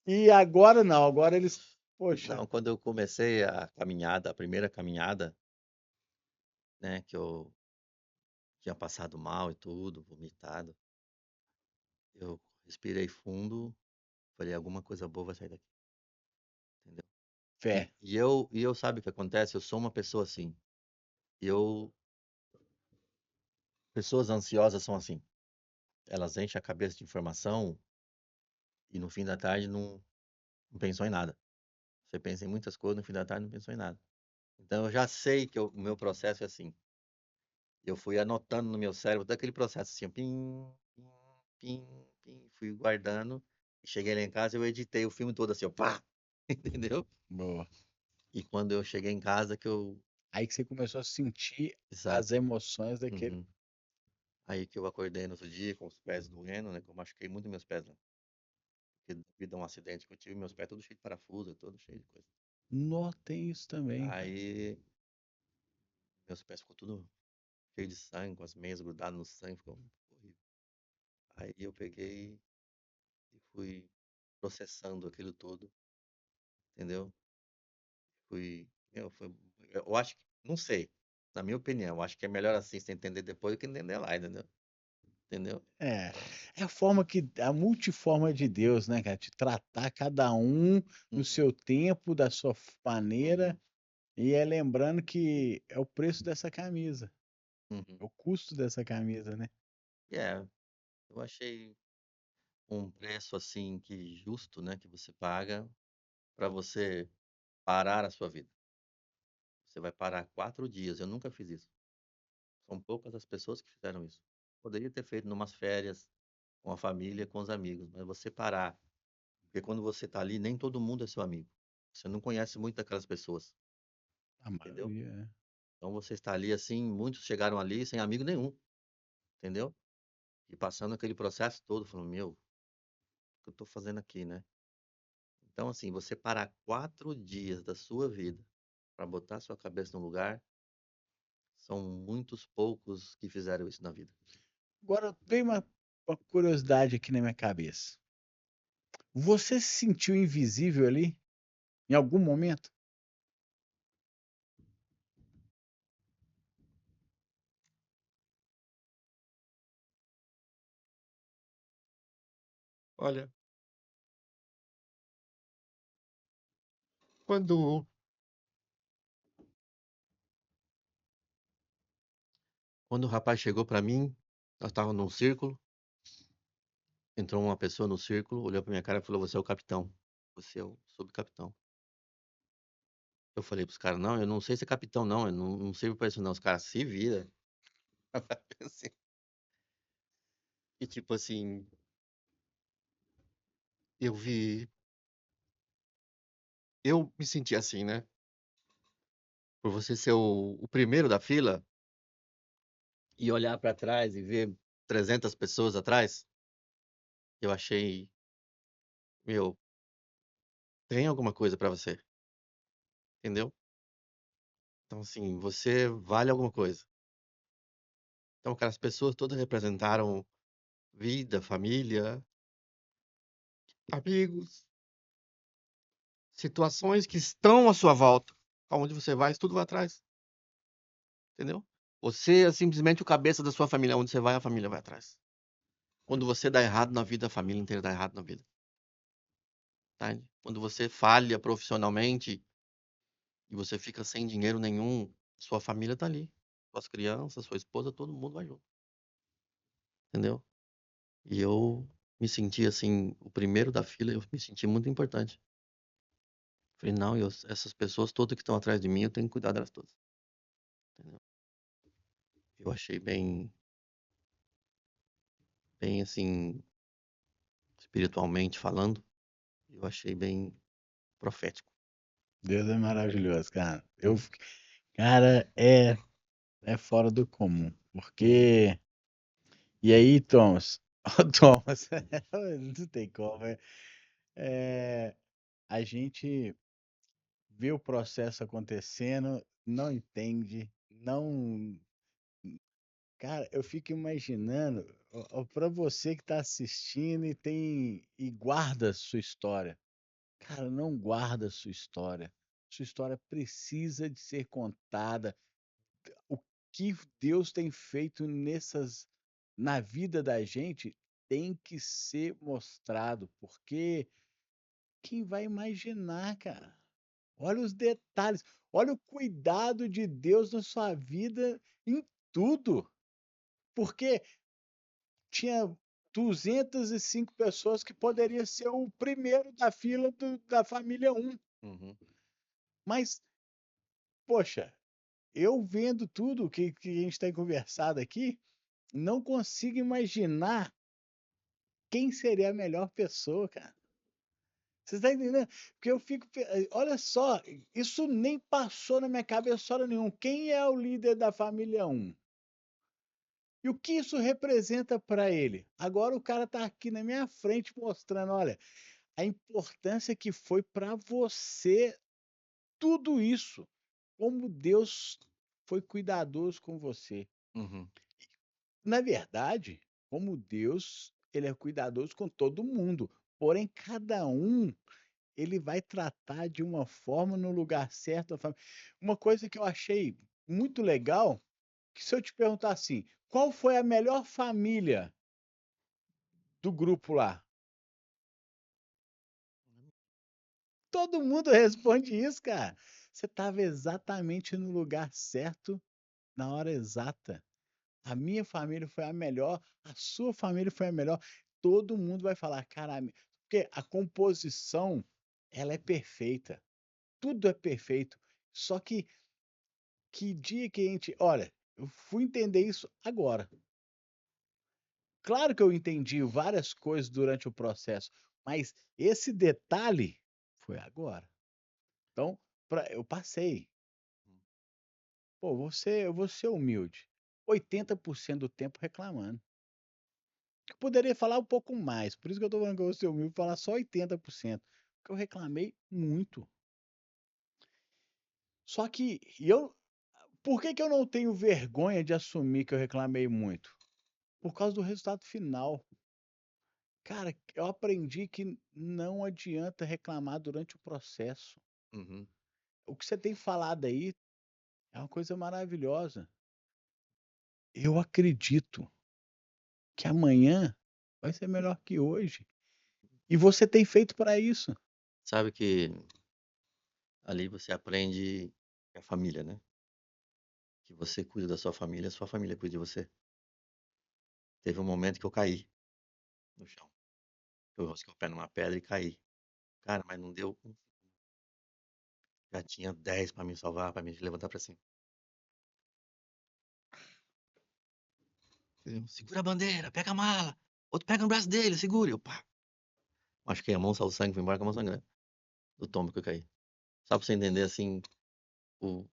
e agora não, agora eles, poxa, Não, quando eu comecei a caminhada, a primeira caminhada, né, que eu tinha passado mal e tudo, vomitado, eu respirei fundo, falei, alguma coisa boa vai sair daqui, entendeu? fé, E eu sabe o que acontece? Eu sou uma pessoa assim. Eu, pessoas ansiosas são assim. Elas enchem a cabeça de informação e no fim da tarde não pensou em nada. Você pensa em muitas coisas, no fim da tarde não pensou em nada. Então eu já sei que o meu processo é assim. Eu fui anotando no meu cérebro daquele processo assim, ó, pim, pim, pim, pim, fui guardando. E cheguei lá em casa, eu editei o filme todo assim, ó, pá, entendeu? boa. E quando eu cheguei em casa que eu, Aí que você começou a sentir as exato, emoções daquele. uhum. Aí que eu acordei no outro dia com os pés doendo, né? Que eu machuquei muito meus pés, né? porque devido a um acidente que eu tive, meus pés todos cheios de parafuso, todo cheio de coisa. Nó, tem isso também, cara. Aí meus pés ficou tudo cheio de sangue, com as meias grudadas no sangue, ficou horrível. Aí eu peguei e fui processando aquilo tudo, entendeu? Fui, eu acho que, não sei, na minha opinião, eu acho que é melhor assim, você entender depois do que entender lá, entendeu? Entendeu? É, é a multiforma de Deus, né, cara? De tratar cada um no Uhum, seu tempo, da sua maneira, uhum, e é lembrando que é o preço dessa camisa, uhum. é o custo dessa camisa, né? É, eu achei um preço assim que justo, né, que você paga para você parar a sua vida. Você vai parar 4 dias. Eu nunca fiz isso. São poucas as pessoas que fizeram isso. Poderia ter feito numas férias, com a família, com os amigos, mas você parar, porque quando você está ali, nem todo mundo é seu amigo. Você não conhece muito daquelas pessoas, A entendeu? maioria, é. Então você está ali assim, muitos chegaram ali sem amigo nenhum, entendeu? E passando aquele processo todo, falando, meu, o que eu estou fazendo aqui, né? Então, assim, você parar 4 dias da sua vida para botar sua cabeça no lugar, são muitos poucos que fizeram isso na vida. Agora, veio uma curiosidade aqui na minha cabeça. Você se sentiu invisível ali, em algum momento? Olha, quando quando o rapaz chegou para mim, nós estávamos num círculo, entrou uma pessoa no círculo, olhou para minha cara e falou: "Você é o capitão. Você é o subcapitão". Eu falei para os caras: "Não, eu não sei ser capitão não, eu não sirvo para isso não". Os caras: "Se vira". Assim, e tipo assim, eu vi eu me senti assim, né, por você ser o primeiro da fila e olhar para trás e ver 300 pessoas atrás, eu achei: "Meu, tem alguma coisa para você", entendeu? Então assim, você vale alguma coisa. Então aquelas pessoas todas representaram vida, família, amigos, situações que estão à sua volta. Aonde você vai, isso tudo vai atrás, entendeu? Você é simplesmente o cabeça da sua família, onde você vai, a família vai atrás. Quando você dá errado na vida, a família inteira dá errado na vida, tá? Quando você falha profissionalmente e você fica sem dinheiro nenhum, sua família tá ali. Suas crianças, sua esposa, todo mundo vai junto, entendeu? E eu me senti assim, o primeiro da fila, eu me senti muito importante. Falei, não, essas pessoas todas que estão atrás de mim, eu tenho que cuidar delas todas, entendeu? Eu achei bem assim, espiritualmente falando, eu achei bem profético. Deus é maravilhoso, cara. Cara, é fora do comum, Uhum, porque e aí, Thomas, ô Thomas, não tem como, é, a gente vê o processo acontecendo, não entende, não, cara, eu fico imaginando, para você que está assistindo e guarda sua história. Cara, não guarda sua história. Sua história precisa de ser contada. O que Deus tem feito na vida da gente tem que ser mostrado, porque quem vai imaginar, cara? Olha os detalhes, olha o cuidado de Deus na sua vida em tudo, porque tinha 205 pessoas que poderia ser o primeiro da fila da família um, uhum, mas, poxa, eu vendo tudo que a gente tem conversado aqui, não consigo imaginar quem seria a melhor pessoa, cara. Você está entendendo? Porque eu fico. Olha só, isso nem passou na minha cabeça hora nenhuma. Quem é o líder da família um? E o que isso representa para ele? Agora o cara está aqui na minha frente mostrando: olha, a importância que foi para você tudo isso, como Deus foi cuidadoso com você. Uhum. Na verdade, como Deus, ele é cuidadoso com todo mundo, porém cada um, ele vai tratar de uma forma no lugar certo, a forma uma coisa que eu achei muito legal, que se eu te perguntar assim: "Qual foi a melhor família do grupo lá?", todo mundo responde isso, cara. Você estava exatamente no lugar certo, na hora exata. A minha família foi a melhor, a sua família foi a melhor. Todo mundo vai falar: "Cara", porque a composição, ela é perfeita, tudo é perfeito. Só que dia que a gente olha, eu fui entender isso agora. Claro que eu entendi várias coisas durante o processo, mas esse detalhe foi agora. Então, eu passei. Pô, eu vou ser humilde, 80% do tempo reclamando. Eu poderia falar um pouco mais, por isso que eu tô falando que eu vou ser humilde e falar só 80%, porque eu reclamei muito. Só que por que que eu não tenho vergonha de assumir que eu reclamei muito? Por causa do resultado final. Cara, eu aprendi que não adianta reclamar durante o processo. Uhum. O que você tem falado aí é uma coisa maravilhosa. Eu acredito que amanhã vai ser melhor que hoje. E você tem feito para isso. Sabe que ali você aprende a família, né? Que você cuida da a sua família cuida de você. Teve um momento que eu caí no chão. Eu rosquei o pé numa pedra e caí. Cara, mas não deu já tinha 10 pra me salvar, pra me levantar pra cima. Entendeu? "Segura a bandeira, pega a mala, outro pega no braço dele, segura", eu pá, machuquei a mão, saiu sangue, fui embora com a mão sangrando, do tombo que eu caí. Só pra você entender, assim, o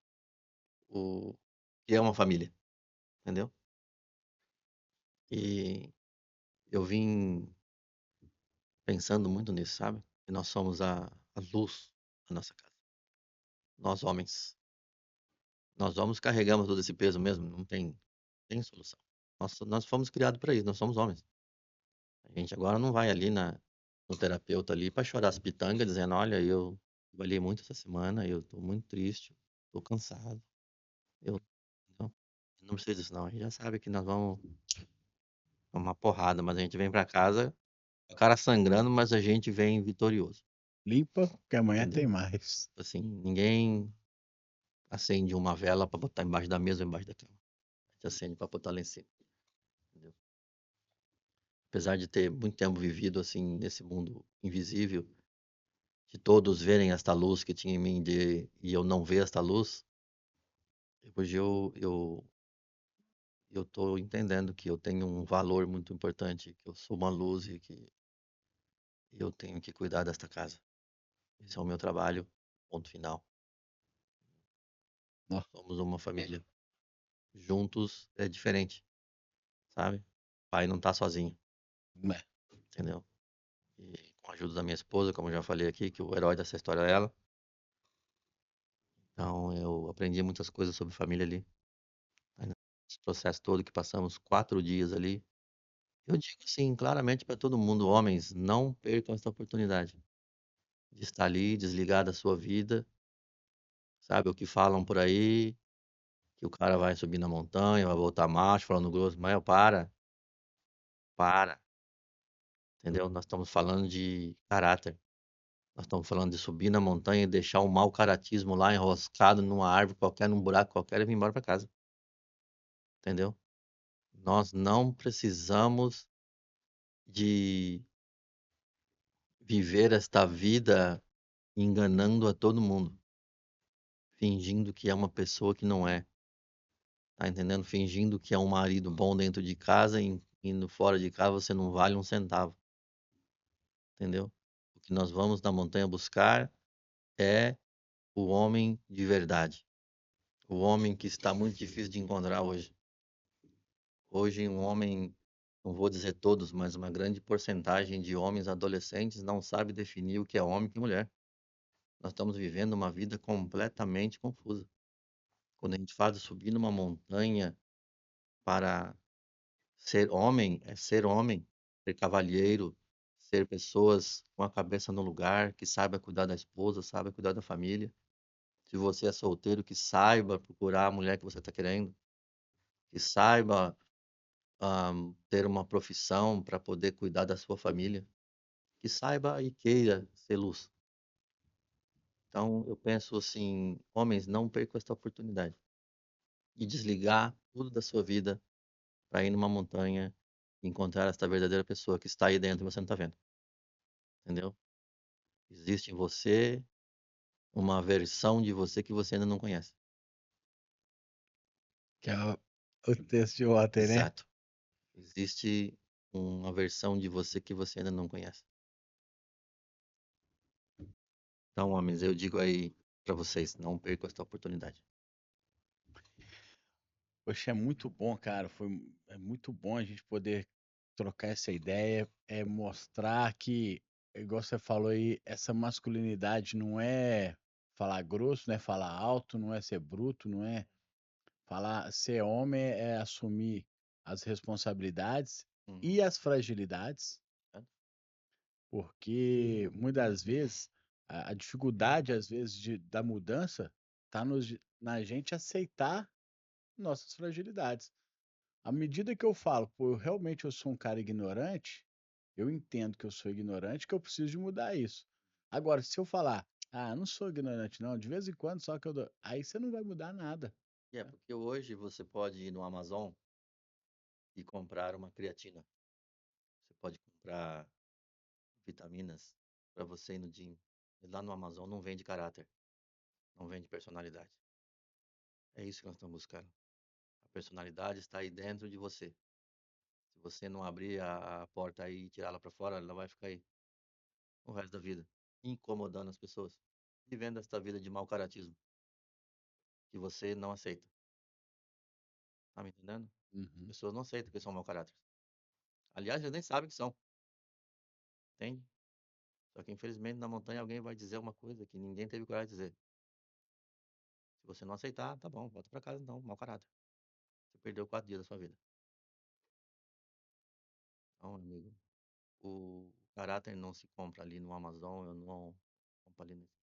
o que é uma família, entendeu? E eu vim pensando muito nisso, sabe? Que nós somos a luz da nossa casa. Nós homens carregamos todo esse peso mesmo, não tem solução. Nós fomos criados para isso, nós somos homens. A gente agora não vai ali no terapeuta ali para chorar as pitangas dizendo: "Olha, eu trabalhei muito essa semana, eu tô muito triste, tô cansado, eu" não, não precisa disso não, a gente já sabe que nós vamos tomar porrada, mas a gente vem para casa, com a cara sangrando, mas a gente vem vitorioso, Limpa, porque amanhã tem entendeu? mais. Assim, ninguém acende uma vela para botar embaixo da mesa ou embaixo da cama. A gente acende para botar lá em cima, entendeu? Apesar de ter muito tempo vivido, assim, nesse mundo invisível, de todos verem esta luz que tinha em mim e eu não ver esta luz, hoje eu tô entendendo que eu tenho um valor muito importante, que eu sou uma luz e que eu tenho que cuidar desta casa. Esse é o meu trabalho, ponto final. Ó, Somos uma família. Juntos é diferente, sabe? O pai não tá sozinho, né. entendeu? E com a ajuda da minha esposa, como eu já falei aqui, que o herói dessa história é ela. Então eu aprendi muitas coisas sobre família ali. Aí nesse processo todo que passamos 4 dias ali, eu digo assim claramente para todo mundo: "Homens, não percam essa oportunidade de estar ali, desligar da sua vida", sabe, o que falam por aí, que o cara vai subir na montanha, vai voltar macho, falando grosso, mas para, entendeu? Nós estamos falando de caráter, nós estamos falando de subir na montanha e deixar o mau caratismo lá enroscado numa árvore qualquer, num buraco qualquer e vir embora para casa, entendeu? Nós não precisamos de viver esta vida enganando a todo mundo, fingindo que é uma pessoa que não é, tá entendendo? Fingindo que é um marido bom dentro de casa e indo fora de casa você não vale um centavo, entendeu? O que nós vamos na montanha buscar é o homem de verdade, o homem que está muito difícil de encontrar hoje. Hoje um homem não vou dizer todos, mas uma grande porcentagem de homens adolescentes não sabe definir o que é homem e mulher. Nós estamos vivendo uma vida completamente confusa. Quando a gente fala de subir numa montanha para ser homem, ser cavalheiro, ser pessoas com a cabeça no lugar, que saiba cuidar da esposa, saiba cuidar da família. Se você é solteiro, que saiba procurar a mulher que você está querendo, que saiba ter uma profissão para poder cuidar da sua família, que saiba e queira ser luz. Então, eu penso assim, homens, não percam esta oportunidade de desligar tudo da sua vida para ir numa montanha e encontrar esta verdadeira pessoa que está aí dentro e você não está vendo, entendeu? Existe em você uma versão de você que você ainda não conhece. Que é o texto de ontem, né? Exato. Existe uma versão de você que você ainda não conhece. Então, homens, eu digo aí para vocês, não percam esta oportunidade. Poxa, é muito bom, cara. É muito bom a gente poder trocar essa ideia, mostrar que, igual você falou aí, essa masculinidade não é falar grosso, não é falar alto, não é ser bruto, não é falar ser homem, é assumir as responsabilidades e Uhum. as fragilidades, porque muitas vezes a dificuldade, às vezes, da mudança está na gente aceitar nossas fragilidades. À medida que eu falo, pô, realmente eu sou um cara ignorante, eu entendo que eu sou ignorante, que eu preciso de mudar isso. Agora, se eu falar, ah, não sou ignorante, não, de vez em quando só que eu dou. Aí você não vai mudar nada. E é Né? porque hoje você pode ir no Amazon e comprar uma creatina. Você pode comprar vitaminas para você ir no gym. E lá no Amazon não vende caráter, não vende personalidade. É isso que nós estamos buscando. A personalidade está aí dentro de você. Se você não abrir a porta aí e tirá-la para fora, ela vai ficar aí o resto da vida, incomodando as pessoas, vivendo esta vida de mau caratismo que você não aceita. Tá me entendendo? As Uhum. pessoas não aceitam que são mau caráter. Aliás, eles nem sabem que são, entende? Só que infelizmente na montanha alguém vai dizer uma coisa que ninguém teve coragem de dizer. Se você não aceitar, tá bom, volta para casa então, mau caráter. Você perdeu 4 dias da sua vida. Então, amigo, o caráter não se compra ali no Amazon, eu não compro ali nesse.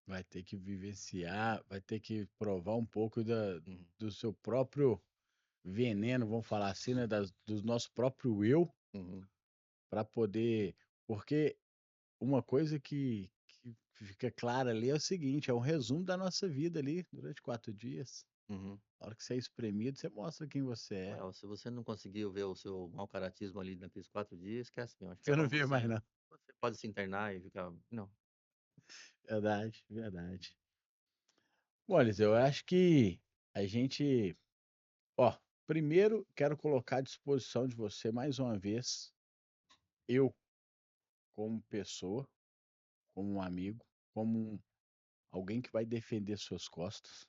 Vai ter que vivenciar, vai ter que provar um pouco Uhum, do seu próprio veneno, vamos falar assim, né? Do nosso próprio eu, uhum, para poder. Porque uma coisa que fica clara ali é o seguinte: é um resumo da nossa vida ali durante 4 dias. uhum. Na hora que você é espremido, você mostra quem você é. Well, se você não conseguiu ver o seu mau caratismo ali naqueles 4 dias, esquece, meu. Acho que é Eu não bom vi mais, você. não. Você pode se internar e ficar. Não. Verdade, verdade. Bom, Eliseu, eu acho que a gente. Ó, primeiro quero colocar à disposição de você mais uma vez, eu como pessoa, como um amigo, como alguém que vai defender suas costas.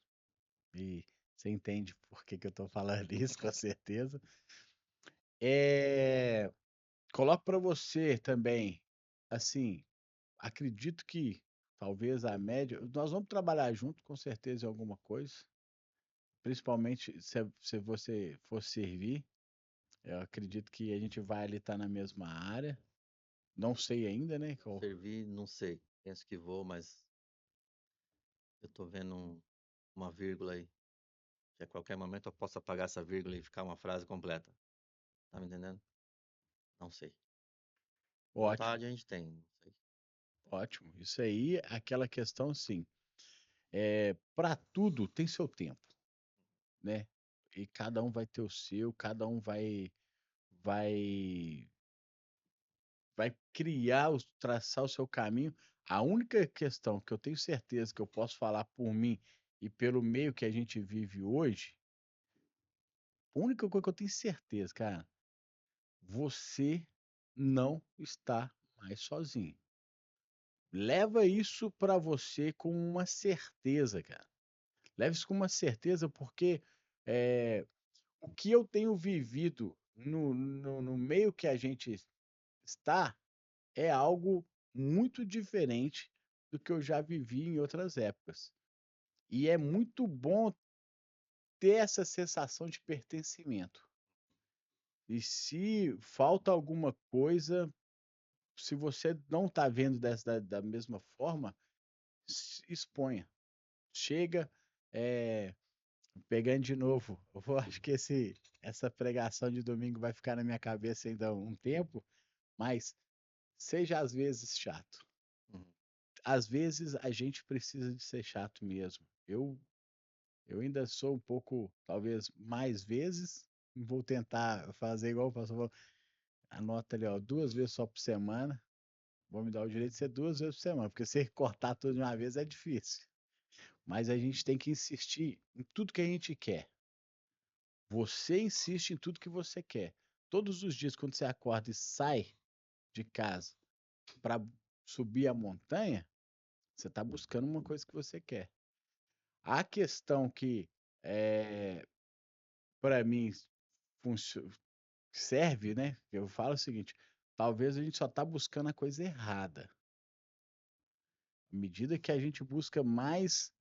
E você entende por que que eu tô falando isso, com certeza. É, coloco para você também, assim, acredito que talvez a média, nós vamos trabalhar junto com certeza em alguma coisa, principalmente se você for servir, eu acredito que a gente vai ali estar na mesma área, não sei ainda, né? Servir, não sei. Penso que vou, mas eu tô vendo uma vírgula aí. Que a qualquer momento eu posso apagar essa vírgula e ficar uma frase completa. Tá me entendendo? Não sei. Ótimo, Vontade a gente tem, não sei. ótimo. Isso aí, aquela questão, sim. Para tudo tem seu tempo, né? E cada um vai ter o seu, cada um vai vai criar, traçar o seu caminho. A única questão que eu tenho certeza que eu posso falar por mim e pelo meio que a gente vive hoje, a única coisa que eu tenho certeza, cara, você não está mais sozinho. Leva isso para você com uma certeza, cara. Leve isso com uma certeza, porque é, o que eu tenho vivido no meio que a gente está é algo muito diferente do que eu já vivi em outras épocas. E é muito bom ter essa sensação de pertencimento. E se falta alguma coisa, se você não está vendo da mesma forma, exponha. Chega, pegando de novo, acho que essa pregação de domingo vai ficar na minha cabeça ainda um tempo, mas seja às vezes chato. Uhum. Às vezes a gente precisa de ser chato mesmo. Eu ainda sou um pouco, talvez mais vezes, vou tentar fazer igual o pastor falou, anota ali, ó, 2 vezes só por semana. Vou me dar o direito de ser 2 vezes por semana, porque se cortar tudo de uma vez é difícil. Mas a gente tem que insistir em tudo que a gente quer. Você insiste em tudo que você quer. Todos os dias, quando você acorda e sai de casa para subir a montanha, você está buscando uma coisa que você quer. A questão que, para mim, serve, né? Eu falo o seguinte: talvez a gente só está buscando a coisa errada. À medida que a gente busca mais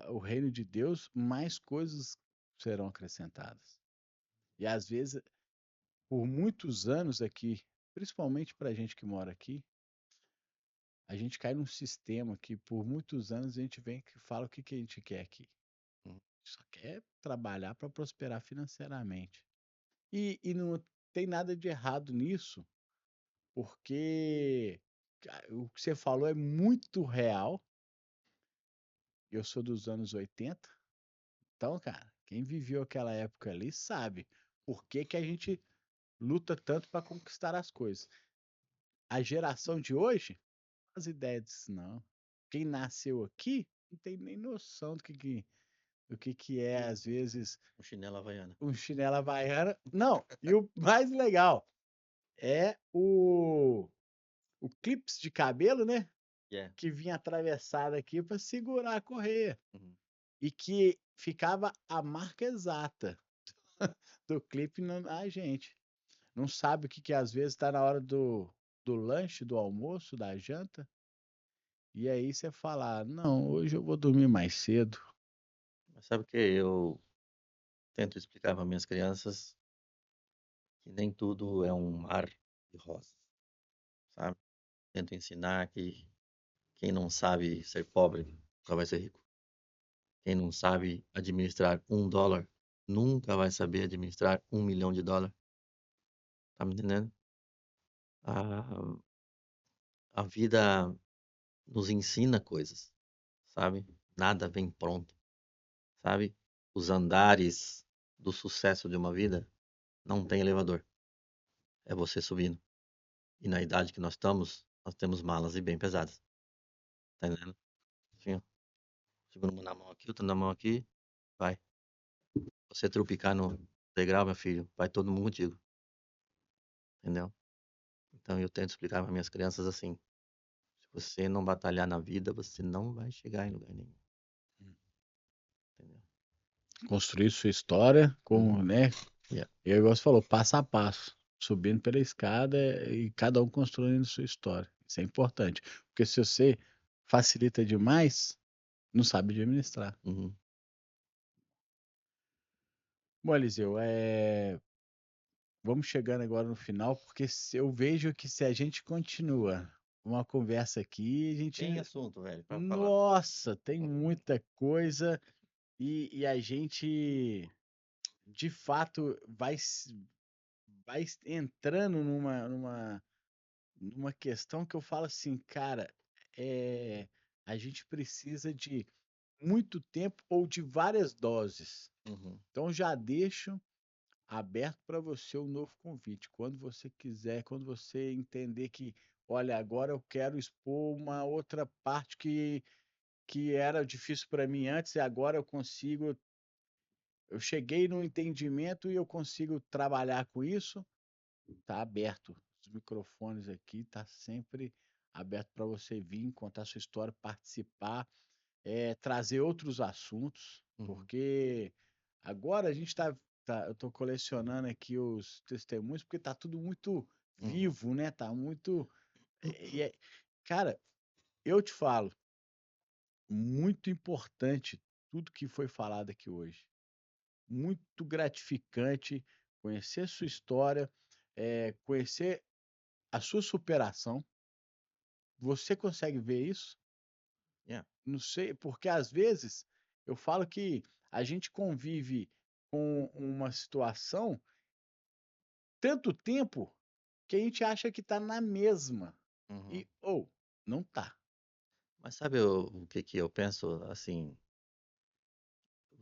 o reino de Deus, mais coisas serão acrescentadas. E às vezes, por muitos anos aqui, principalmente para a gente que mora aqui, a gente cai num sistema que por muitos anos a gente vem que fala o que, que a gente quer aqui. Uhum. Só quer trabalhar para prosperar financeiramente. E não tem nada de errado nisso, porque o que você falou é muito real. Eu sou dos anos 80, então, cara, quem viveu aquela época ali sabe por que que a gente luta tanto para conquistar as coisas. A geração de hoje, as ideias disso não. Quem nasceu aqui não tem nem noção do que é, às vezes, Um chinelo havaiana. um chinelo havaiana. Não, e o mais legal é o clips de cabelo, né? Yeah. Que vinha atravessado aqui para segurar a correia. Uhum. E que ficava a marca exata do clipe na gente. Não sabe o que que às vezes está na hora do lanche, do almoço, da janta. E aí você fala, não, hoje eu vou dormir mais cedo. Mas sabe o que eu tento explicar para minhas crianças que nem tudo é um mar de rosas, sabe? Tento ensinar que quem não sabe ser pobre nunca vai ser rico. Quem não sabe administrar $1 nunca vai saber administrar $1 milhão. Tá me entendendo? A, a vida nos ensina coisas, sabe? Nada vem pronto, sabe? Os andares do sucesso de uma vida não tem elevador. É você subindo. E na idade que nós estamos, nós temos malas e bem pesadas. Tá entendendo? Assim, ó. Segura uma na mão aqui, outra na mão aqui. Vai. Você tropicar no degrau, meu filho, vai todo mundo contigo. Entendeu? Então eu tento explicar para minhas crianças assim: se você não batalhar na vida, você não vai chegar em lugar nenhum. Entendeu? Construir sua história com, né? Yeah. E aí você falou, passo a passo, subindo pela escada e cada um construindo sua história. Isso é importante. Porque se você facilita demais, não sabe administrar. Uhum. Bom, Eliseu, vamos chegando agora no final, porque eu vejo que se a gente continua uma conversa aqui, a Tem gente. assunto, velho, para falar. Nossa, tem muita coisa e a gente, de fato, vai entrando numa questão que eu falo assim, cara, é, a gente precisa de muito tempo ou de várias doses. Uhum. Então já deixo aberto para você um novo convite. Quando você quiser, quando você entender que, olha, agora eu quero expor uma outra parte que era difícil para mim antes e agora eu consigo, eu cheguei no entendimento e eu consigo trabalhar com isso, tá aberto. Os microfones aqui tá sempre aberto para você vir, contar sua história, participar, trazer outros assuntos, Uhum. porque agora a gente está eu tô colecionando aqui os testemunhos, porque tá tudo muito Uhum. vivo, né? Tá muito. Cara, eu te falo, muito importante tudo que foi falado aqui hoje. Muito gratificante conhecer sua história, conhecer a sua superação. Você consegue ver isso? Yeah. Não sei, porque às vezes eu falo que a gente convive com uma situação tanto tempo que a gente acha que está na mesma. Uhum. Ou não tá. Mas sabe o que que eu penso, assim,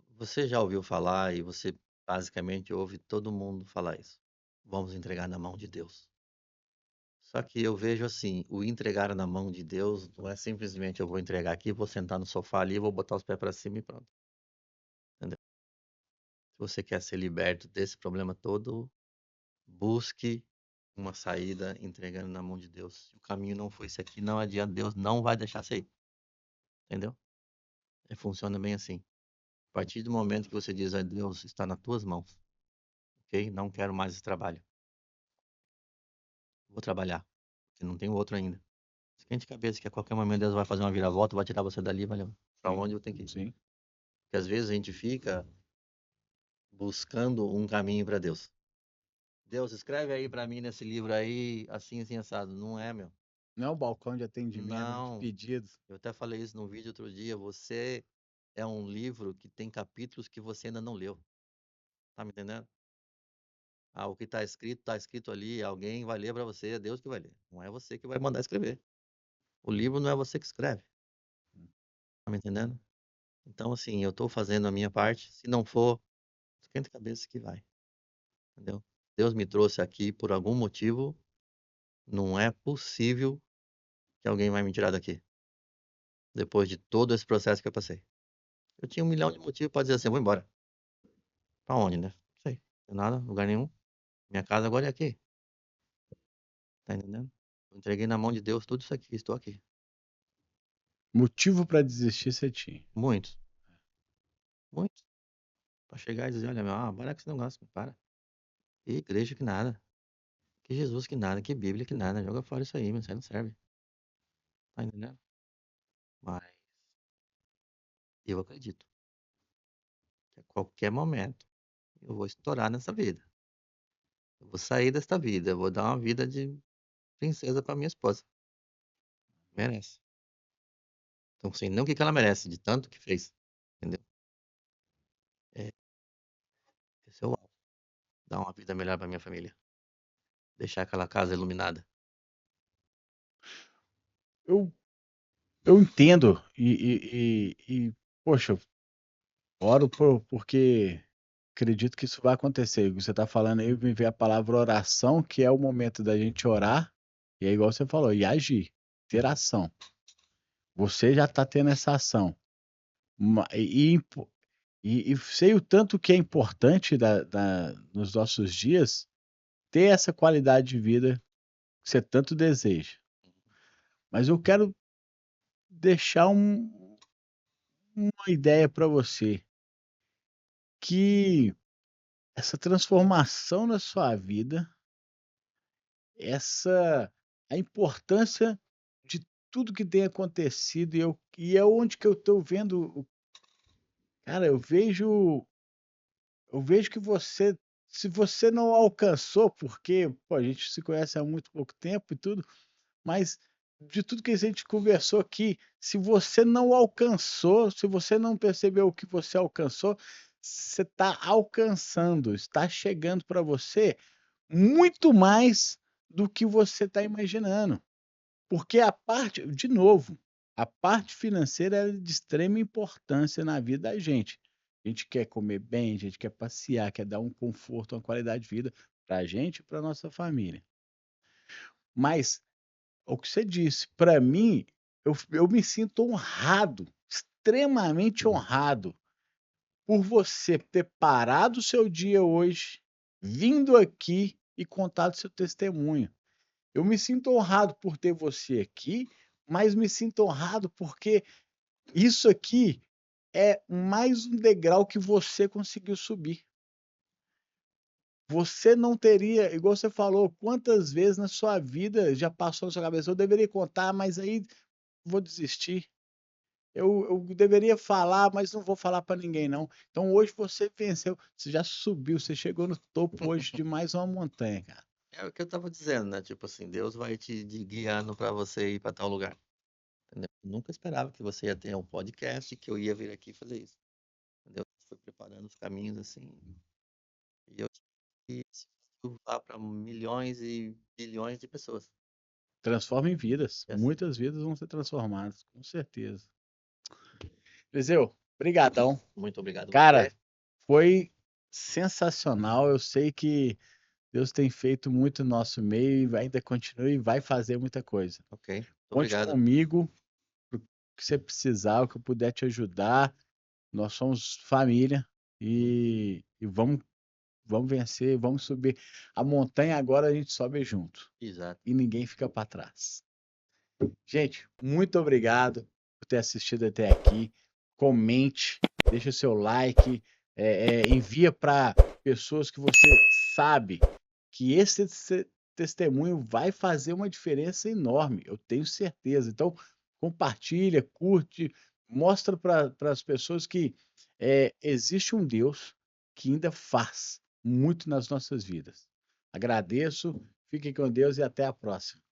você já ouviu falar e você basicamente ouve todo mundo falar isso: "Vamos entregar na mão de Deus". Só que eu vejo assim, o entregar na mão de Deus não é simplesmente eu vou entregar aqui, vou sentar no sofá ali, vou botar os pés para cima e pronto, entendeu? Se você quer ser liberto desse problema todo, busque uma saída entregando na mão de Deus. Se o caminho não for esse aqui, não adianta, Deus não vai deixar você ir, entendeu? Funciona bem assim. A partir do momento que você diz: "Ah, Deus, está nas tuas mãos, ok? Não quero mais esse trabalho. Vou trabalhar, porque não tenho outro ainda". Esquente a cabeça que a qualquer momento Deus vai fazer uma viravolta, vai tirar você dali, vai levar pra Sim, onde eu tenho que ir. sim. Porque às vezes a gente fica buscando um caminho para Deus. Deus, escreve aí para mim nesse livro aí, assim, assim, assado. Não é, meu. Não é um balcão de atendimento de Não. pedidos. Eu até falei isso num vídeo outro dia. Você é um livro que tem capítulos que você ainda não leu. Tá me entendendo? Ah, o que tá escrito ali, alguém vai ler para você, é Deus que vai ler. Não é você que vai mandar escrever. O livro não é você que escreve. Tá me entendendo? Então, assim, eu tô fazendo a minha parte. Se não for, esquenta a cabeça que vai, entendeu? Deus me trouxe aqui por algum motivo, não é possível que alguém vai me tirar daqui, depois de todo esse processo que eu passei. Eu tinha 1 milhão de motivos para dizer assim: "Eu vou embora". Pra onde, né? Não sei, não nada, lugar nenhum. Minha casa agora é aqui, tá entendendo? Eu entreguei na mão de Deus tudo isso aqui, estou aqui. Motivo para desistir você tinha. Muitos, muitos. Pra chegar e dizer: "Olha, meu, para com esse negócio, para. Que igreja que nada, que Jesus que nada, que Bíblia que nada, joga fora isso aí, meu, isso aí não serve". Tá entendendo? Mas eu acredito que a qualquer momento eu vou estourar nessa vida. Eu vou sair desta vida, eu vou dar uma vida de princesa pra minha esposa. Merece. Então, assim, não o que que ela merece, de tanto que fez, entendeu? É, esse é o alvo. Dar uma vida melhor pra minha família. Deixar aquela casa iluminada. Eu, eu entendo poxa, oro porque acredito que isso vai acontecer. O que você está falando aí, me veio a palavra oração, que é o momento da gente orar, e é igual você falou, e agir, ter ação. Você já está tendo essa ação. E sei o tanto que é importante nos nossos dias ter essa qualidade de vida que você tanto deseja. Mas eu quero deixar uma ideia para você, que essa transformação na sua vida, essa a importância de tudo que tem acontecido, e é onde que eu estou vendo, cara, eu vejo que você, se você não alcançou, porque, pô, a gente se conhece há muito pouco tempo e tudo, mas de tudo que a gente conversou aqui, se você não alcançou, se você não percebeu o que você alcançou, você está alcançando, está chegando para você muito mais do que você está imaginando. Porque a parte, de novo, a parte financeira é de extrema importância na vida da gente. A gente quer comer bem, a gente quer passear, quer dar um conforto, uma qualidade de vida para a gente e para nossa família. Mas o que você disse, para mim, eu me sinto honrado, extremamente honrado, por você ter parado o seu dia hoje, vindo aqui e contado seu testemunho. Eu me sinto honrado por ter você aqui, mas me sinto honrado porque isso aqui é mais um degrau que você conseguiu subir. você não teria, igual você falou, quantas vezes na sua vida já passou na sua cabeça, eu deveria contar, mas aí vou desistir. Eu deveria falar, mas não vou falar para ninguém não. Então hoje você venceu, você já subiu, você chegou no topo hoje de mais uma montanha, cara. É o que eu estava dizendo, né, tipo assim, Deus vai te guiando para você ir para tal lugar, entendeu. Eu nunca esperava que você ia ter um podcast, que eu ia vir aqui fazer isso, entendeu. Foi preparando os caminhos, assim, e eu tive esse lá para milhões e bilhões de pessoas. Transforma em vidas, Yes. muitas vidas vão ser transformadas, com certeza. Eliseu, brigadão. Muito obrigado Cara, você. foi sensacional. Eu sei que Deus tem feito muito no nosso meio e ainda continua e vai fazer muita coisa. Ok, muito Conte obrigado. comigo, o que você precisar, o que eu puder te ajudar. Nós somos família e vamos vencer, vamos subir. A montanha agora a gente sobe junto Exato. e ninguém fica para trás. Gente, muito obrigado por ter assistido até aqui. Comente, deixa o seu like, envia para pessoas que você sabe que esse testemunho vai fazer uma diferença enorme, eu tenho certeza. Então, compartilha, curte, mostra para as pessoas que existe um Deus que ainda faz muito nas nossas vidas. Agradeço, fiquem com Deus e até a próxima.